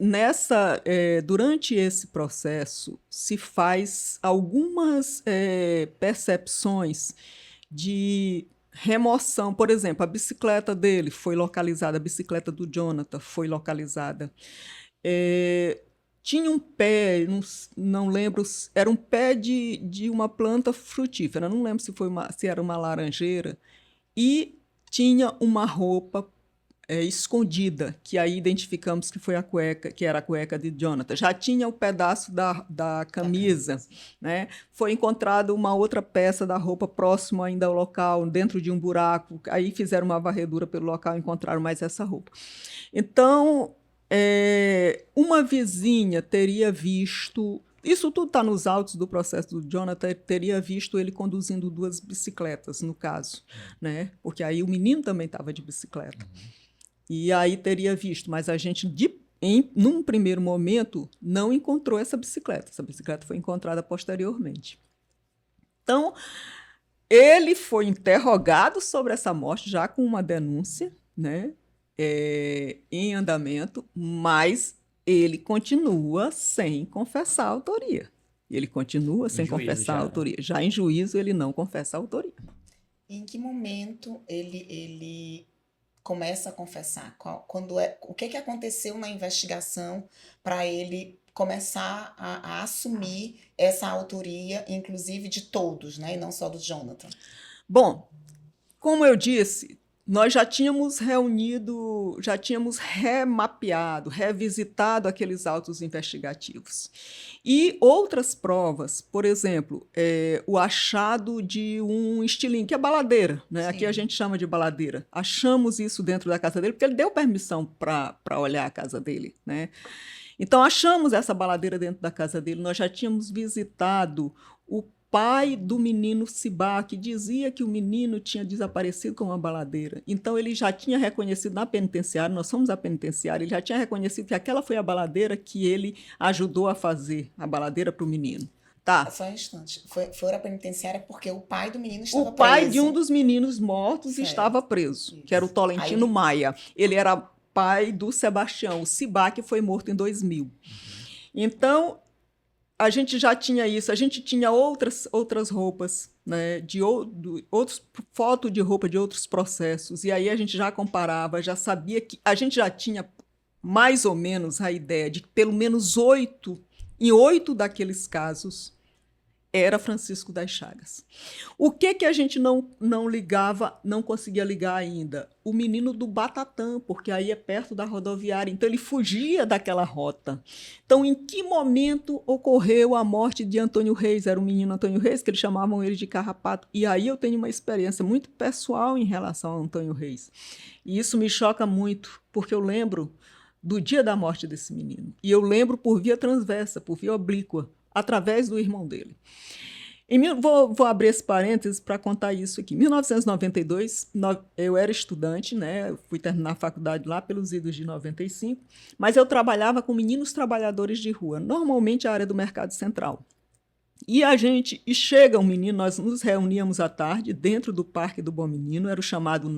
durante esse processo, se faz algumas percepções de remoção. Por exemplo, a bicicleta dele foi localizada, a bicicleta do Jonathan foi localizada. Tinha um pé, não lembro, era um pé de uma planta frutífera, não lembro se era uma laranjeira, e tinha uma roupa escondida, que aí identificamos que foi que era a cueca de Jonathan. Já tinha o pedaço da camisa, né? Foi encontrada uma outra peça da roupa próximo ainda ao local, dentro de um buraco. Aí fizeram uma varredura pelo local e encontraram mais essa roupa. Então, uma vizinha teria visto... Isso tudo está nos autos do processo do Jonathan, teria visto ele conduzindo 2 bicicletas, no caso, né? Porque aí o menino também estava de bicicleta. E aí teria visto, mas a gente, num primeiro momento, não encontrou essa bicicleta. Essa bicicleta foi encontrada posteriormente. Então, ele foi interrogado sobre essa morte, já com uma denúncia, né, em andamento, mas ele continua sem confessar a autoria. Ele continua sem confessar a autoria. Já em juízo, ele não confessa a autoria. Em que momento ele começa a confessar? O que aconteceu na investigação para ele começar a assumir essa autoria, inclusive de todos, né, e não só do Jonathan? Bom, como eu disse, nós já tínhamos reunido, já tínhamos remapeado, revisitado aqueles autos investigativos. E outras provas, por exemplo, o achado de um estilingue, que é baladeira, né? Aqui a gente chama de baladeira. Achamos isso dentro da casa dele, porque ele deu permissão para olhar a casa dele, né? Então, achamos essa baladeira dentro da casa dele. Nós já tínhamos visitado o pai do menino Cibá, que dizia que o menino tinha desaparecido com uma baladeira. Então, ele já tinha reconhecido na penitenciária, nós fomos à penitenciária, ele já tinha reconhecido que aquela foi a baladeira que ele ajudou a fazer, a baladeira para o menino. Tá. Só um instante. Foi à penitenciária porque o pai do menino estava preso. O pai de um dos meninos mortos estava preso, que era o Tolentino Maia. Ele era pai do Sebastião, o Cibá, que foi morto em 2000. Então, a gente já tinha isso, a gente tinha outras roupas, né, outros fotos de roupa de outros processos, e aí a gente já comparava, já sabia que a gente já tinha mais ou menos a ideia de que pelo menos 8 daqueles casos era Francisco das Chagas. O que a gente não ligava, não conseguia ligar ainda? O menino do Batatã, porque aí é perto da rodoviária, então ele fugia daquela rota. Então, em que momento ocorreu a morte de Antônio Reis? Era o menino Antônio Reis, que eles chamavam ele de Carrapato. E aí eu tenho uma experiência muito pessoal em relação a Antônio Reis. E isso me choca muito, porque eu lembro do dia da morte desse menino. E eu lembro por via transversa, por via oblíqua, através do irmão dele. Vou abrir esse parênteses para contar isso aqui. Em 1992, eu era estudante, né? Eu fui terminar a faculdade lá pelos idos de 95, mas eu trabalhava com meninos trabalhadores de rua, normalmente a área do Mercado Central. E chega um menino, nós nos reuníamos à tarde dentro do Parque do Bom Menino, era o chamado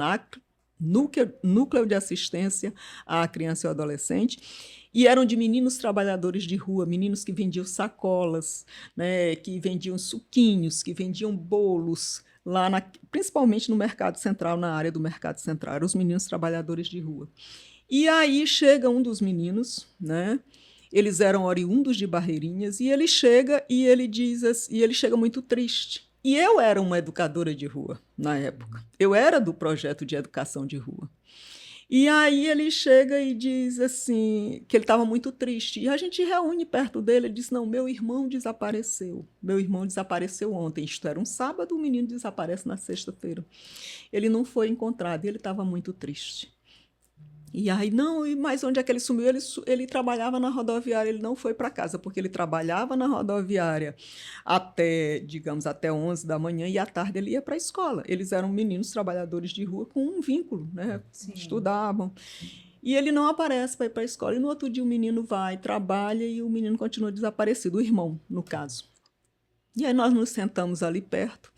Núcleo de Assistência à Criança e ao Adolescente, e eram de meninos trabalhadores de rua, meninos que vendiam sacolas, né, que vendiam suquinhos, que vendiam bolos, principalmente no Mercado Central, na área do Mercado Central, eram os meninos trabalhadores de rua. E aí chega um dos meninos, né, eles eram oriundos de Barreirinhas, e ele chega e ele chega muito triste. E eu era uma educadora de rua na época, eu era do projeto de educação de rua. E aí ele chega e diz assim, que ele estava muito triste. E a gente reúne perto dele, ele diz, não, meu irmão desapareceu ontem. Isto era um sábado, o menino desaparece na sexta-feira. Ele não foi encontrado e ele estava muito triste. E aí, mas onde é que ele sumiu? Ele trabalhava na rodoviária, ele não foi para casa, porque ele trabalhava na rodoviária até 11 da manhã, e à tarde ele ia para a escola. Eles eram meninos trabalhadores de rua com um vínculo, né? Estudavam. E ele não aparece para ir para a escola. E no outro dia o menino vai, trabalha e o menino continua desaparecido, o irmão, no caso. E aí nós nos sentamos ali perto.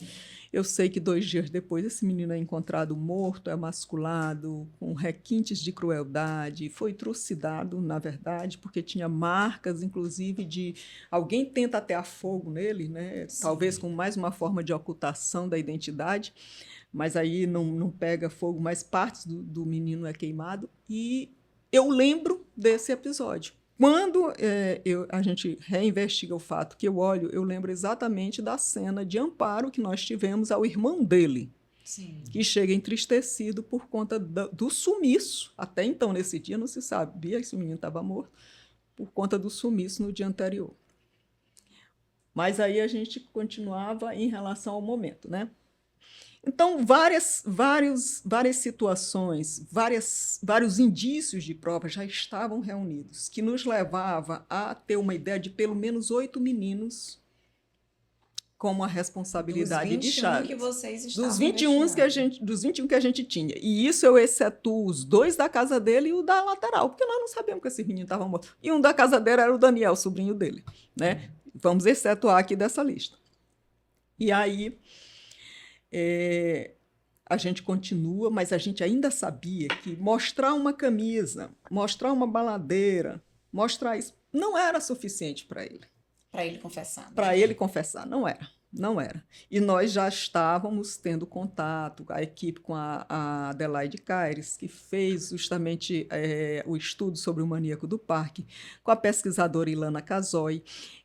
Eu sei que 2 dias depois esse menino é encontrado morto, é emasculado, com requintes de crueldade, foi trucidado, na verdade, porque tinha marcas, inclusive, de alguém tenta atear fogo nele, né? Talvez com mais uma forma de ocultação da identidade, mas aí não pega fogo, mas partes do menino é queimado. E eu lembro desse episódio. Quando a gente reinvestiga o fato que eu olho, eu lembro exatamente da cena de amparo que nós tivemos ao irmão dele, Sim. que chega entristecido por conta do sumiço. Até então, nesse dia, não se sabia se o menino estava morto, por conta do sumiço no dia anterior. Mas aí a gente continuava em relação ao momento, né? Então, várias situações, vários indícios de prova já estavam reunidos, que nos levava a ter uma ideia de pelo menos 8 meninos como a responsabilidade de Chaves. Que vocês estavam dos 21 que a gente tinha. E isso eu excetuo os 2 da casa dele e o da lateral, porque nós não sabíamos que esse menino estava morto. E um da casa dele era o Daniel, sobrinho dele, né? Vamos excetuar aqui dessa lista. E aí a gente continua, mas a gente ainda sabia que mostrar uma camisa, mostrar uma baladeira, mostrar isso, não era suficiente para ele. Para ele confessar. Para ele confessar, não era. Não era. E nós já estávamos tendo contato, a equipe com a Adelaide Caires, que fez justamente o estudo sobre o maníaco do parque, com a pesquisadora Ilana Casoy.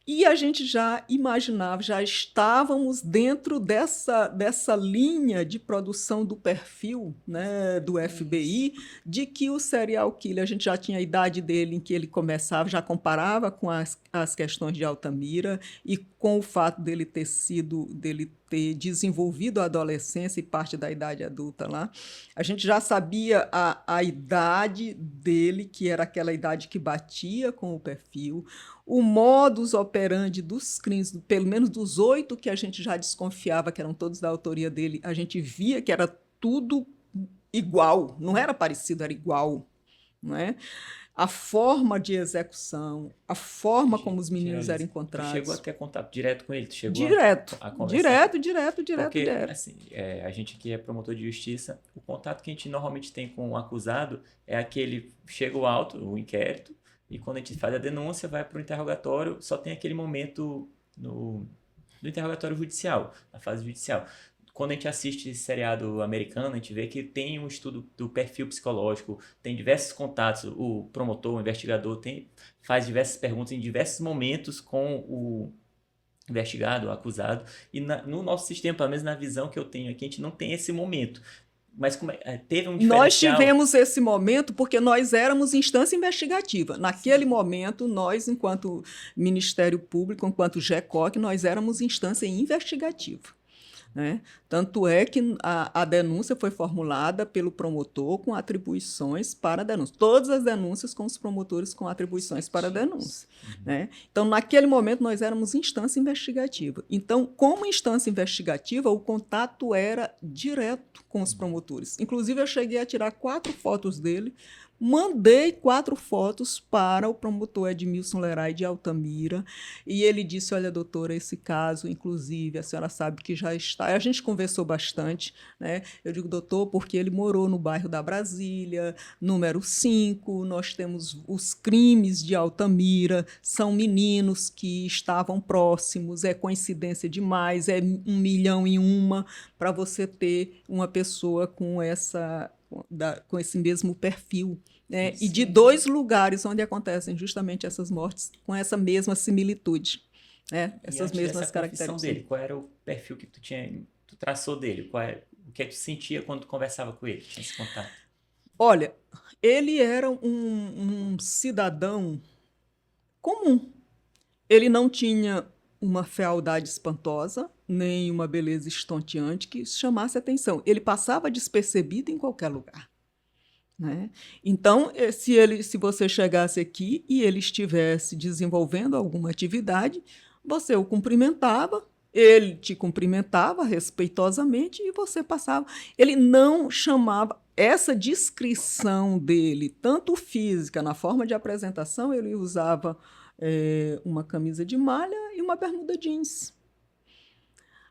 E a gente já imaginava, já estávamos dentro dessa linha de produção do perfil, né, do FBI, de que o serial killer, a gente já tinha a idade dele em que ele começava, já comparava com as questões de Altamira e com o fato dele ter desenvolvido a adolescência e parte da idade adulta lá. A gente já sabia a idade dele, que era aquela idade que batia com o perfil, o modus operandi dos crimes, pelo menos dos 8 que a gente já desconfiava que eram todos da autoria dele, a gente via que era tudo igual, não era parecido, era igual, não é? A forma de execução, a forma como os meninos eram encontrados. Tu chegou a ter contato direto com ele? Tu chegou direto, a conversar? Direto. Porque, assim, a gente que é promotor de justiça, o contato que a gente normalmente tem com o acusado é aquele, chega o auto, o inquérito, e quando a gente faz a denúncia, vai para o interrogatório, só tem aquele momento no interrogatório judicial, na fase judicial. Quando a gente assiste seriado americano, a gente vê que tem um estudo do perfil psicológico, tem diversos contatos, o promotor, o investigador faz diversas perguntas em diversos momentos com o investigado, o acusado, e no nosso sistema, pelo menos na visão que eu tenho aqui, a gente não tem esse momento. Mas teve um diferencial? Nós tivemos esse momento porque nós éramos instância investigativa. Naquele momento, nós, enquanto Ministério Público, enquanto GECOC, nós éramos instância investigativa. Né? Tanto é que a denúncia foi formulada pelo promotor com atribuições para a denúncia. Todas as denúncias com os promotores com atribuições para a denúncia. Né? Então, naquele momento, nós éramos instância investigativa. Então, como instância investigativa, o contato era direto com os promotores. Inclusive, eu cheguei a tirar 4 fotos dele, mandei 4 fotos para o promotor Edmilson Leray de Altamira, e ele disse, olha, doutora, esse caso, inclusive, a senhora sabe que já está... A gente conversou bastante, né? Eu digo, doutor, porque ele morou no bairro da Brasília, número 5, nós temos os crimes de Altamira, são meninos que estavam próximos, é coincidência demais, é 1 milhão e uma para você ter uma pessoa com esse mesmo perfil, né? E de 2 lugares onde acontecem justamente essas mortes com essa mesma similitude, né? Essas mesmas características dele, qual era o perfil que tu traçou dele? O que tu sentia quando tu conversava com ele? Tinha esse contato? Olha, ele era um cidadão comum. Ele não tinha uma fealdade espantosa, nem uma beleza estonteante que chamasse atenção. Ele passava despercebido em qualquer lugar. Né? Então, se você chegasse aqui e ele estivesse desenvolvendo alguma atividade, você o cumprimentava, ele te cumprimentava respeitosamente e você passava. Ele não chamava... essa descrição dele, tanto física, na forma de apresentação, ele usava uma camisa de malha e uma bermuda jeans.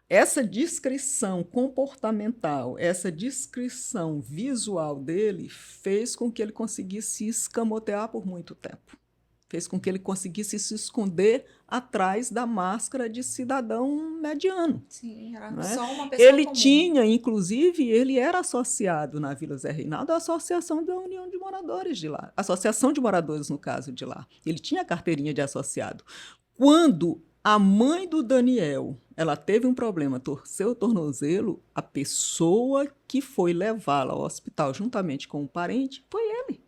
Essa descrição comportamental, essa descrição visual dele fez com que ele conseguisse se escamotear por muito tempo. Fez com que ele conseguisse se esconder atrás da máscara de cidadão mediano. Sim, era né? só uma pessoa Ele comum. tinha, inclusive, ele era associado na Vila Zé Reinaldo à Associação da União de Moradores de lá. Associação de Moradores, no caso de lá. Ele tinha carteirinha de associado. Quando a mãe do Daniel, ela teve um problema, torceu o tornozelo, a pessoa que foi levá-la ao hospital juntamente com o parente foi ele.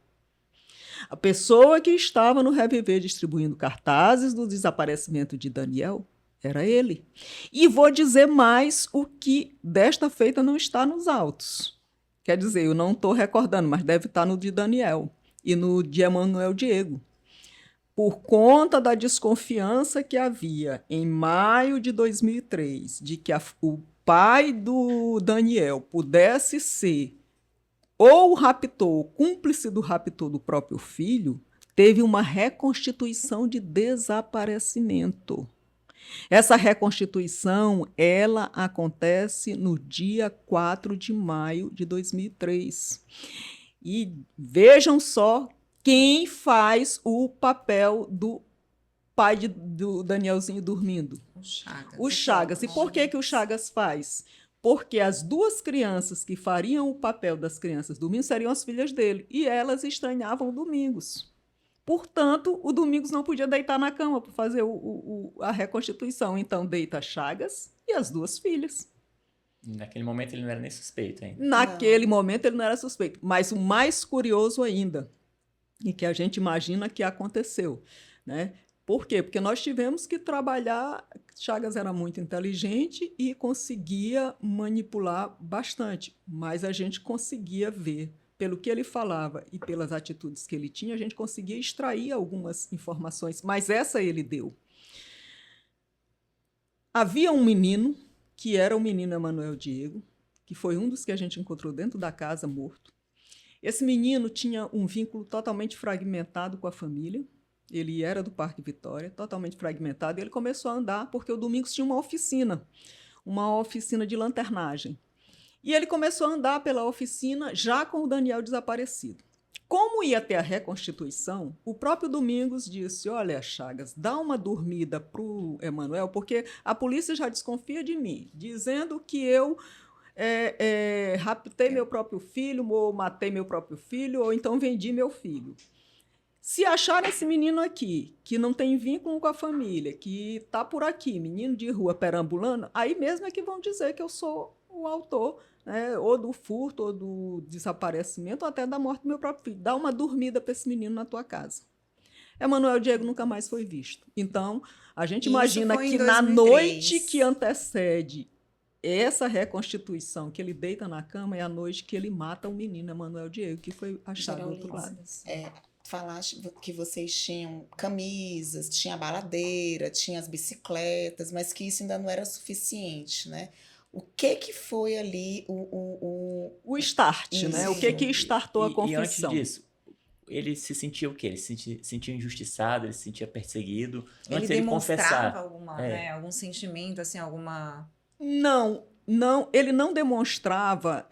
A pessoa que estava no Reviver distribuindo cartazes do desaparecimento de Daniel era ele. E vou dizer mais o que desta feita não está nos autos. Quer dizer, eu não estou recordando, mas deve estar no de Daniel e no de Emanuel Diego. Por conta da desconfiança que havia em maio de 2003 de que o pai do Daniel pudesse ser ou o raptor, ou cúmplice do raptor do próprio filho, teve uma reconstituição de desaparecimento. Essa reconstituição, ela acontece no dia 4 de maio de 2003. E vejam só quem faz o papel do pai do Danielzinho dormindo. O Chagas. O Chagas. E por que o Chagas faz? Porque as duas crianças que fariam o papel das crianças Domingos seriam as filhas dele, e elas estranhavam o Domingos. Portanto, o Domingos não podia deitar na cama para fazer a reconstituição. Então, deita Chagas e as duas filhas. Naquele momento ele não era nem suspeito ainda. Naquele momento ele não era suspeito. Mas o mais curioso ainda, e que a gente imagina que aconteceu, né? Por quê? Porque nós tivemos que trabalhar. Chagas era muito inteligente e conseguia manipular bastante, mas a gente conseguia ver, pelo que ele falava e pelas atitudes que ele tinha, a gente conseguia extrair algumas informações, mas essa ele deu. Havia um menino, que era o menino Emanuel Diego, que foi um dos que a gente encontrou dentro da casa morto. Esse menino tinha um vínculo totalmente fragmentado com a família. Ele era do Parque Vitória, totalmente fragmentado, e ele começou a andar porque o Domingos tinha uma oficina de lanternagem. E ele começou a andar pela oficina já com o Daniel desaparecido. Como ia ter a reconstituição, o próprio Domingos disse, olha, Chagas, dá uma dormida para o Emanuel, porque a polícia já desconfia de mim, dizendo que eu raptei meu próprio filho, ou matei meu próprio filho, ou então vendi meu filho. Se achar esse menino aqui, que não tem vínculo com a família, que está por aqui, menino de rua perambulando, aí mesmo é que vão dizer que eu sou o autor, né, ou do furto, ou do desaparecimento, ou até da morte do meu próprio filho. Dá uma dormida para esse menino na tua casa. Emanuel Diego nunca mais foi visto. Então, a gente imagina que na noite que antecede essa reconstituição, que ele deita na cama, é a noite que ele mata o menino Emanuel Diego, que foi achado do outro lado. Falaste que vocês tinham camisas, tinha a baladeira, tinha as bicicletas, mas que isso ainda não era suficiente, né? O que foi ali o start, isso, né? O que startou a confissão? E antes disso, ele se sentia o quê? Ele se sentia injustiçado, ele se sentia perseguido. Antes ele confessar. Algum sentimento, assim, alguma... Não, ele não demonstrava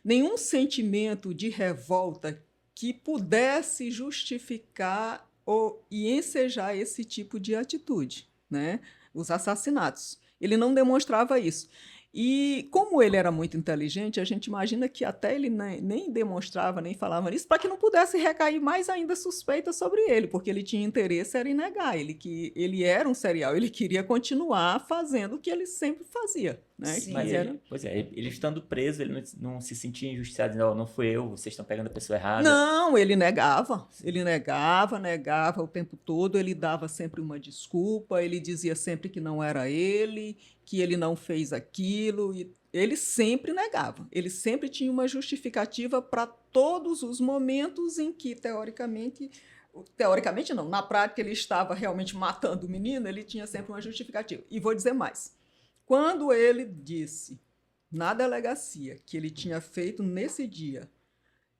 nenhum sentimento de revolta que pudesse justificar e ensejar esse tipo de atitude, né? Os assassinatos. Ele não demonstrava isso. E como ele era muito inteligente, a gente imagina que até ele nem demonstrava, nem falava nisso, para que não pudesse recair mais ainda suspeita sobre ele, porque ele tinha interesse em negar, ele era um serial, ele queria continuar fazendo o que ele sempre fazia. Né? Mas ele estando preso, ele não se sentia injustiçado, não fui eu, vocês estão pegando a pessoa errada. Não, ele negava o tempo todo, ele dava sempre uma desculpa, ele dizia sempre que não era ele, que ele não fez aquilo, e ele sempre negava, ele sempre tinha uma justificativa para todos os momentos em que, teoricamente não, na prática ele estava realmente matando o menino, ele tinha sempre uma justificativa. E vou dizer mais, quando ele disse na delegacia que ele tinha feito nesse dia.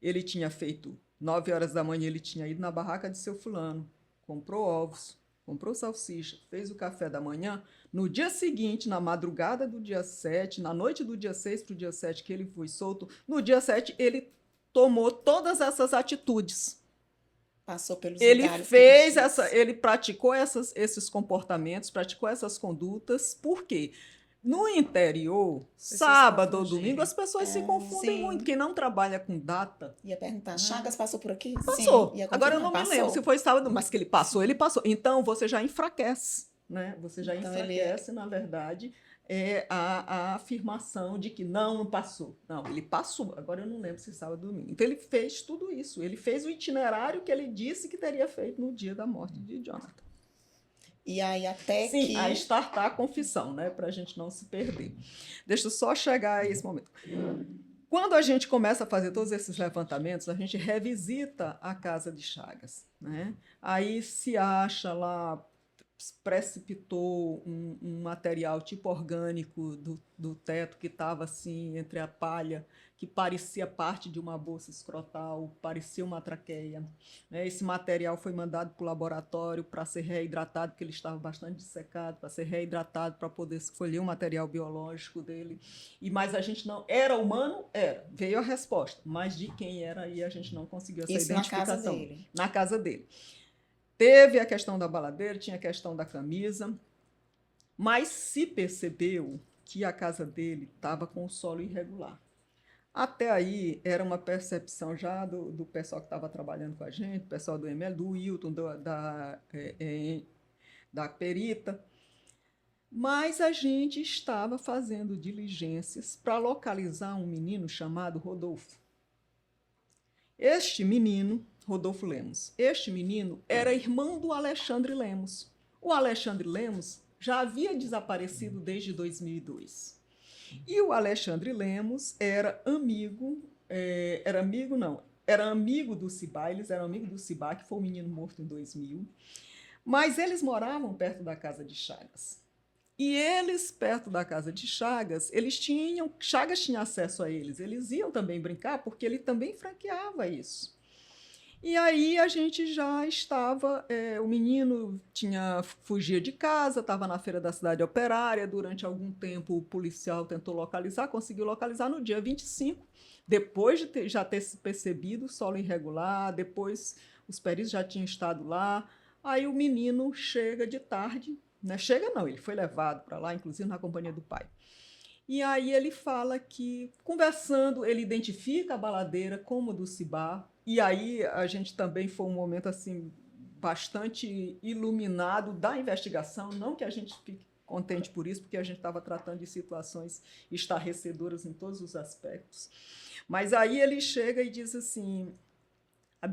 Ele tinha feito 9 horas da manhã, ele tinha ido na barraca de seu fulano, comprou ovos, comprou salsicha, fez o café da manhã. No dia seguinte, na madrugada do dia 7, na noite do dia 6 para o dia 7 que ele foi solto, no dia 7 ele tomou todas essas atitudes. Passou pelos Ele lugares fez que ele essa, ele praticou esses comportamentos, praticou essas condutas. Por quê? No interior, sábado ou domingo, as pessoas se confundem sim. muito. Quem não trabalha com data, ia perguntar, Chagas passou por aqui? passou. Sim, ia Agora eu confirmar, não me lembro se foi sábado, mas que ele passou, ele passou. Então você já enfraquece, né? Você já Então, enfraquece, na verdade, a afirmação de que não passou. Não, ele passou. Agora eu não lembro se sábado ou domingo. Então ele fez tudo isso. Ele fez o itinerário que ele disse que teria feito no dia da morte de Jonathan. E aí até Sim, que... aí startar a confissão, né? Para a gente não se perder. Deixa eu só chegar a esse momento. Quando a gente começa a fazer todos esses levantamentos, a gente revisita a casa de Chagas, né? Aí se acha lá, precipitou um material tipo orgânico do teto que estava assim entre a palha, que parecia parte de uma bolsa escrotal, parecia uma traqueia, né? Esse material foi mandado para o laboratório para ser reidratado, porque ele estava bastante dessecado, para ser reidratado para poder escolher o material biológico dele. Mas a gente não... Era humano? Era. Veio a resposta. Mas de quem era aí a gente não conseguiu essa Isso identificação. na casa dele. Na casa dele. Teve a questão da baladeira, tinha a questão da camisa, mas se percebeu que a casa dele estava com o solo irregular. Até aí era uma percepção já do pessoal que estava trabalhando com a gente, o pessoal do ML, do Wilton, da perita, mas a gente estava fazendo diligências para localizar um menino chamado Rodolfo. Este menino, Rodolfo Lemos, este menino era irmão do Alexandre Lemos. O Alexandre Lemos já havia desaparecido desde 2002. E o Alexandre Lemos era amigo do Cibá, eles eram amigos do Cibá, que foi um menino morto em 2000, mas eles moravam perto da casa de Chagas. E eles, perto da casa de Chagas, Chagas tinha acesso a eles iam também brincar, porque ele também franqueava isso. E aí a gente já estava, o menino fugia de casa, estava na feira da cidade operária, durante algum tempo o policial tentou localizar, conseguiu localizar no dia 25, depois de já ter se percebido solo irregular, depois os peritos já tinham estado lá, aí o menino chega de tarde, né? Chega não, ele foi levado para lá, inclusive na companhia do pai. E aí ele fala que, conversando, ele identifica a baladeira como do Cibá, e aí a gente também foi um momento assim bastante iluminado da investigação, não que a gente fique contente por isso, porque a gente estava tratando de situações estarrecedoras em todos os aspectos. Mas aí ele chega e diz assim,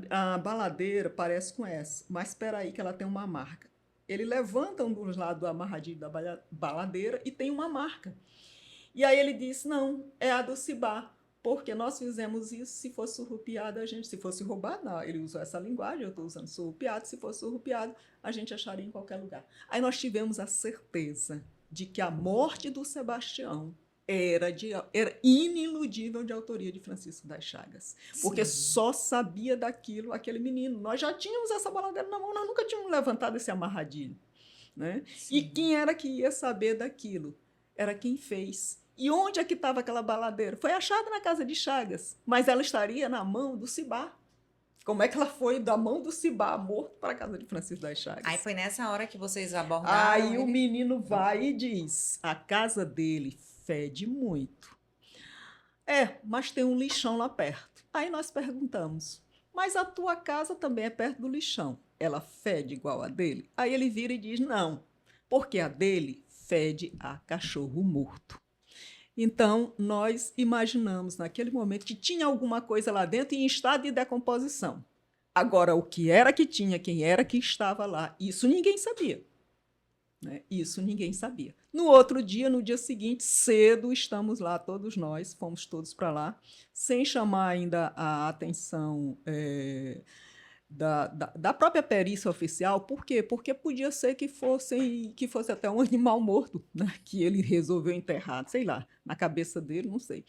a baladeira parece com essa, mas espera aí que ela tem uma marca. Ele levanta um dos lados do amarradilho da baladeira e tem uma marca. E aí ele disse, não, é a do Cibá, porque nós fizemos isso, se fosse surrupiado, se fosse roubado, não, ele usou essa linguagem, eu estou usando surrupiado, se fosse surrupiado, a gente acharia em qualquer lugar. Aí nós tivemos a certeza de que a morte do Sebastião era iniludível de autoria de Francisco das Chagas, porque só sabia daquilo aquele menino. Nós já tínhamos essa baladeira na mão, nós nunca tínhamos levantado esse amarradilho, né? E quem era que ia saber daquilo? Era quem fez. E onde é que estava aquela baladeira? Foi achada na casa de Chagas, mas ela estaria na mão do Cibá. Como é que ela foi da mão do Cibá morto para a casa de Francisco das Chagas? Aí foi nessa hora que vocês abordaram. Aí o menino vai e diz, a casa dele fede muito. Mas tem um lixão lá perto. Aí nós perguntamos, mas a tua casa também é perto do lixão. Ela fede igual a dele? Aí ele vira e diz, não, porque a dele fede a cachorro morto. Então, nós imaginamos naquele momento que tinha alguma coisa lá dentro em estado de decomposição. Agora, o que era que tinha, quem era que estava lá, isso ninguém sabia. Né? Isso ninguém sabia. No outro dia, no dia seguinte, cedo, estamos lá, todos nós, fomos todos para lá, sem chamar ainda a atenção da própria perícia oficial. Por quê? Porque podia ser que fosse até um animal morto, né, que ele resolveu enterrar, sei lá, na cabeça dele, não sei.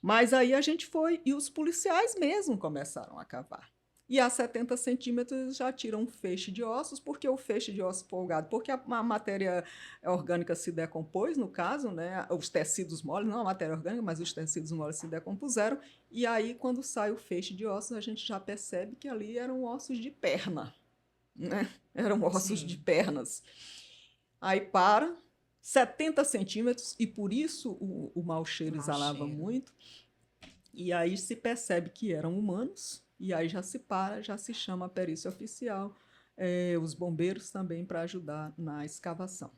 Mas aí a gente foi, e os policiais mesmo começaram a cavar. E a 70 centímetros já tiram um feixe de ossos. Por que o feixe de ossos folgado? Porque a matéria orgânica se decompôs, no caso, né? Os tecidos moles, não a matéria orgânica, mas os tecidos moles se decompuseram. E aí, quando sai o feixe de ossos, a gente já percebe que ali eram ossos de perna, né? Eram ossos de pernas. Aí para 70 centímetros, e por isso o mau cheiro exalava muito. E aí se percebe que eram humanos. E aí já se chama a perícia oficial, os bombeiros também para ajudar na escavação.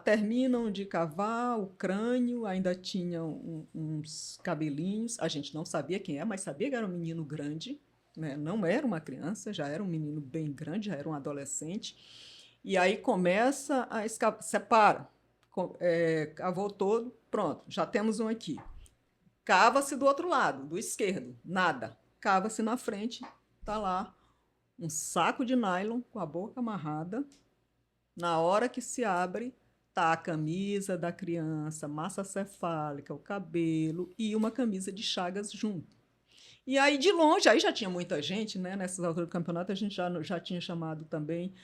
Terminam de cavar o crânio, ainda tinham uns cabelinhos, a gente não sabia quem é, mas sabia que era um menino grande, né? Não era uma criança, já era um menino bem grande, já era um adolescente. E aí começa a escavar, separa, cavou todo, pronto, já temos um aqui. Cava-se do outro lado, do esquerdo, nada. Cava-se na frente, está lá um saco de nylon com a boca amarrada. Na hora que se abre, está a camisa da criança, massa cefálica, o cabelo e uma camisa de Chagas junto. E aí, de longe, aí já tinha muita gente, né? Nessas alturas do campeonato, a gente já tinha chamado também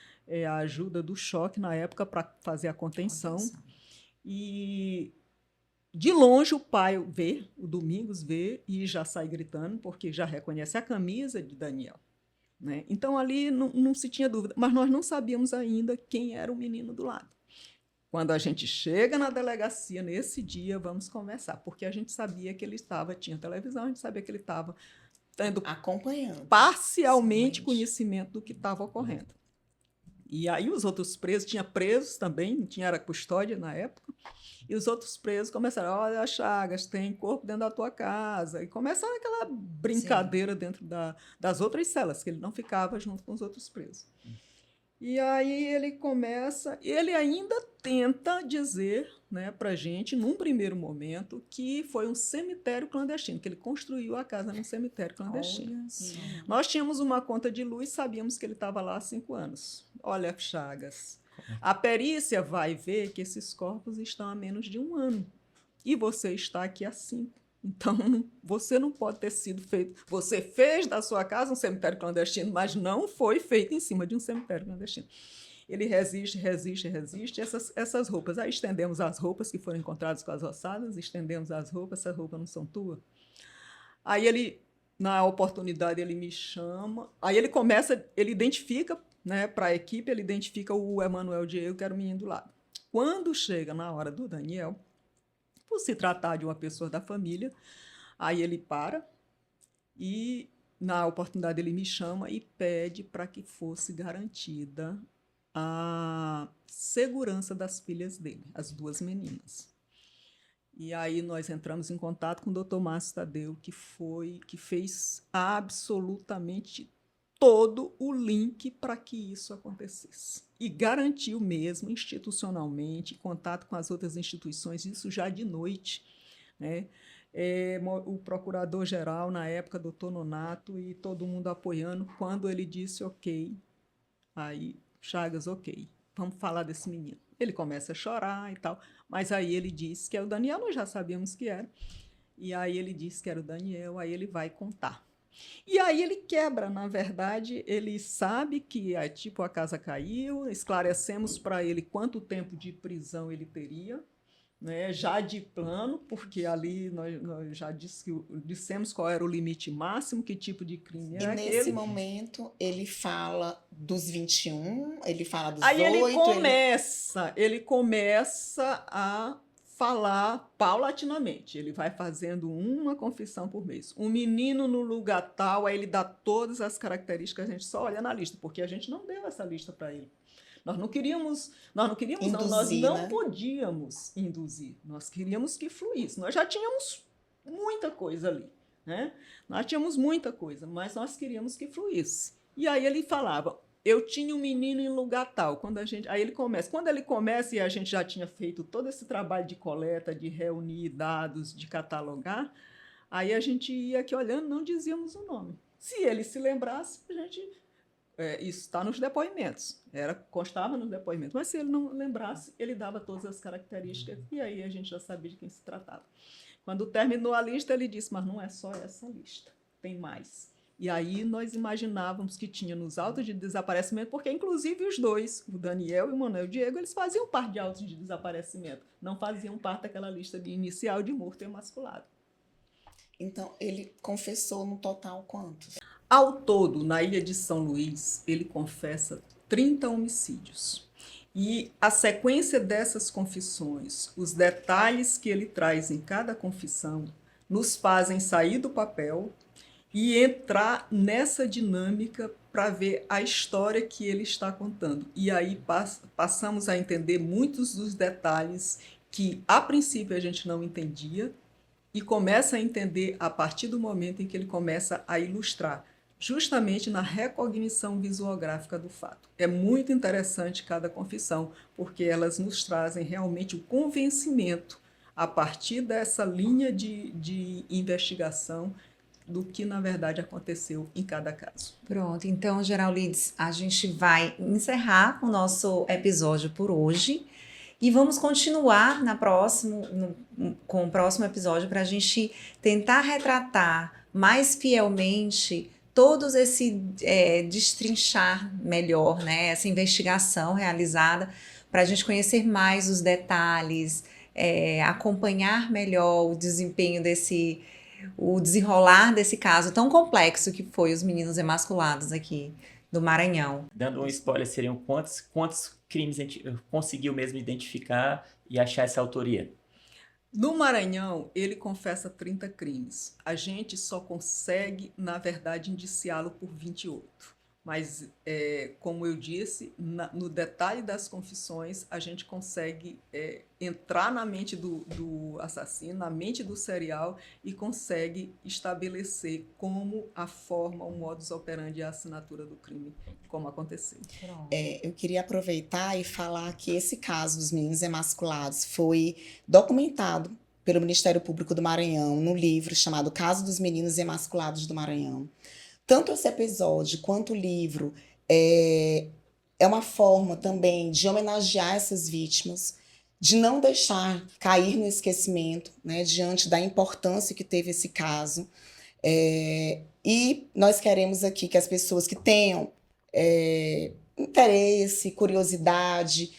a ajuda do choque na época para fazer a contenção. E de longe o pai vê, o Domingos vê e já sai gritando, porque já reconhece a camisa de Daniel, né? Então ali não se tinha dúvida, mas nós não sabíamos ainda quem era o menino do lado. Quando a gente chega na delegacia nesse dia, vamos conversar, porque a gente sabia que ele tinha televisão, a gente sabia que ele estava tendo acompanhando parcialmente conhecimento do que estava ocorrendo. E aí os outros presos, tinha presos também, era custódia na época, e os outros presos começaram, olha, Chagas, tem corpo dentro da tua casa. E começaram aquela brincadeira dentro das outras celas, que ele não ficava junto com os outros presos. E aí ele ainda tenta dizer, né, para a gente, num primeiro momento, que foi um cemitério clandestino, que ele construiu a casa num cemitério clandestino. Nós tínhamos uma conta de luz, sabíamos que ele estava lá há 5 anos. Olha, Chagas, a perícia vai ver que esses corpos estão há menos de 1 ano. E você está aqui há 5. Então, você não pode ter sido feito. Você fez da sua casa um cemitério clandestino, mas não foi feito em cima de um cemitério clandestino. Ele resiste. Essas roupas. Aí estendemos as roupas que foram encontradas com as ossadas, estendemos as roupas, essa roupa não são tua. Aí ele, na oportunidade, ele me chama. Aí ele identifica, né, para a equipe, ele identifica o Emanuel Diego, que era o menino do lado. Quando chega na hora do Daniel, por se tratar de uma pessoa da família, aí ele para e, na oportunidade, ele me chama e pede para que fosse garantida a segurança das filhas dele, as 2 meninas. E aí nós entramos em contato com o Dr. Márcio Tadeu, que fez absolutamente todo o link para que isso acontecesse. E garantiu mesmo, institucionalmente, contato com as outras instituições, isso já de noite, né? O procurador-geral, na época, doutor Nonato, e todo mundo apoiando, quando ele disse ok, aí, Chagas, ok, vamos falar desse menino. Ele começa a chorar e tal, mas aí ele disse que é o Daniel, nós já sabíamos que era, e aí ele disse que era o Daniel, aí ele vai contar. E aí ele quebra, na verdade, ele sabe que a casa caiu, esclarecemos para ele quanto tempo de prisão ele teria, né, já de plano, porque ali nós já dissemos qual era o limite máximo, que tipo de crime era aquele. E nesse momento ele fala dos 21, ele fala dos 8... Aí ele começa a falar paulatinamente. Ele vai fazendo uma confissão por mês. Um menino no lugar tal, aí ele dá todas as características, a gente só olha na lista, porque a gente não deu essa lista para ele. Nós não podíamos induzir. Nós queríamos que fluísse. Nós já tínhamos muita coisa ali, né? Nós tínhamos muita coisa, mas nós queríamos que fluísse. E aí ele falava, eu tinha um menino em lugar tal. Quando ele começa, e a gente já tinha feito todo esse trabalho de coleta, de reunir dados, de catalogar, aí a gente ia aqui olhando, não dizíamos o nome. Se ele se lembrasse, a gente... isso está nos depoimentos, constava nos depoimentos, mas se ele não lembrasse, ele dava todas as características e aí a gente já sabia de quem se tratava. Quando terminou a lista, ele disse, mas não é só essa lista, tem mais. E aí nós imaginávamos que tinha nos autos de desaparecimento, porque inclusive os dois, o Daniel e o Manuel Diego, eles faziam parte de autos de desaparecimento, não faziam parte daquela lista inicial de morto emasculado. Então, ele confessou no total quantos? Ao todo, na Ilha de São Luís, ele confessa 30 homicídios. E a sequência dessas confissões, os detalhes que ele traz em cada confissão, nos fazem sair do papel e entrar nessa dinâmica para ver a história que ele está contando. E aí passamos a entender muitos dos detalhes que, a princípio, a gente não entendia e começa a entender a partir do momento em que ele começa a ilustrar, justamente na recognição visuográfica do fato. É muito interessante cada confissão, porque elas nos trazem realmente o convencimento, a partir dessa linha de investigação, do que, na verdade, aconteceu em cada caso. Pronto, então, Gerallides, a gente vai encerrar o nosso episódio por hoje e vamos continuar com o próximo episódio para a gente tentar retratar mais fielmente todos destrinchar melhor, né, essa investigação realizada para a gente conhecer mais os detalhes, acompanhar melhor o desempenho o desenrolar desse caso tão complexo que foi os meninos emasculados aqui do Maranhão. Dando um spoiler, seriam quantos crimes a gente conseguiu mesmo identificar e achar essa autoria? No Maranhão, ele confessa 30 crimes. A gente só consegue, na verdade, indiciá-lo por 28. Mas, como eu disse, no detalhe das confissões, a gente consegue entrar na mente do assassino, na mente do serial, e consegue estabelecer como a forma, o modus operandi e a assinatura do crime, como aconteceu. Eu queria aproveitar e falar que esse caso dos meninos emasculados foi documentado pelo Ministério Público do Maranhão no livro chamado Caso dos Meninos Emasculados do Maranhão. Tanto esse episódio quanto o livro é uma forma também de homenagear essas vítimas, de não deixar cair no esquecimento, né, diante da importância que teve esse caso. E nós queremos aqui que as pessoas que tenham interesse, curiosidade,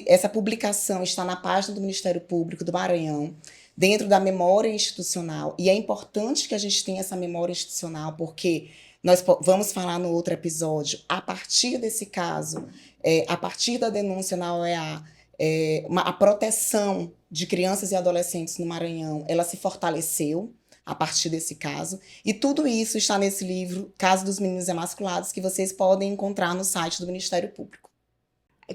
essa publicação está na página do Ministério Público do Maranhão, dentro da memória institucional, e é importante que a gente tenha essa memória institucional, porque nós vamos falar no outro episódio, a partir desse caso, a partir da denúncia na OEA, a proteção de crianças e adolescentes no Maranhão, ela se fortaleceu a partir desse caso, e tudo isso está nesse livro, Caso dos Meninos Emasculados, que vocês podem encontrar no site do Ministério Público.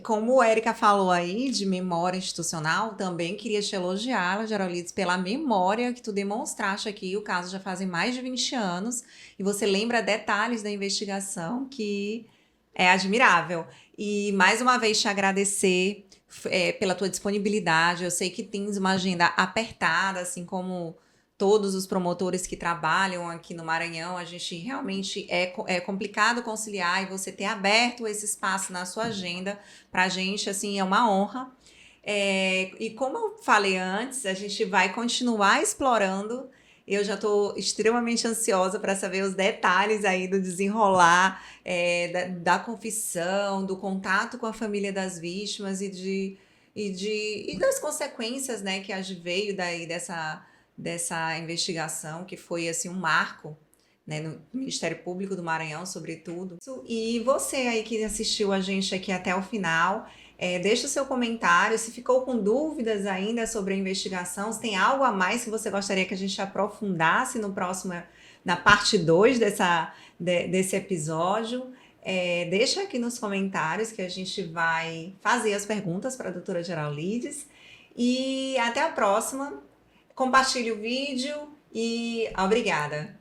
Como a Érica falou aí de memória institucional, também queria te elogiar, Gerallides, pela memória que tu demonstraste aqui. O caso já fazem mais de 20 anos e você lembra detalhes da investigação, que é admirável. E mais uma vez te agradecer pela tua disponibilidade. Eu sei que tens uma agenda apertada, assim como todos os promotores que trabalham aqui no Maranhão. A gente realmente é complicado conciliar, e você ter aberto esse espaço na sua agenda para a gente, assim, é uma honra. E como eu falei antes, a gente vai continuar explorando. Eu já estou extremamente ansiosa para saber os detalhes aí do desenrolar, da confissão, do contato com a família das vítimas e das consequências, né, que veio daí dessa investigação, que foi assim um marco, né, no Ministério Público do Maranhão, sobretudo. E você aí que assistiu a gente aqui até o final, deixa o seu comentário, se ficou com dúvidas ainda sobre a investigação, se tem algo a mais que você gostaria que a gente aprofundasse na parte 2 desse episódio, deixa aqui nos comentários que a gente vai fazer as perguntas para a doutora Gerallides. E até a próxima. Compartilhe o vídeo e obrigada!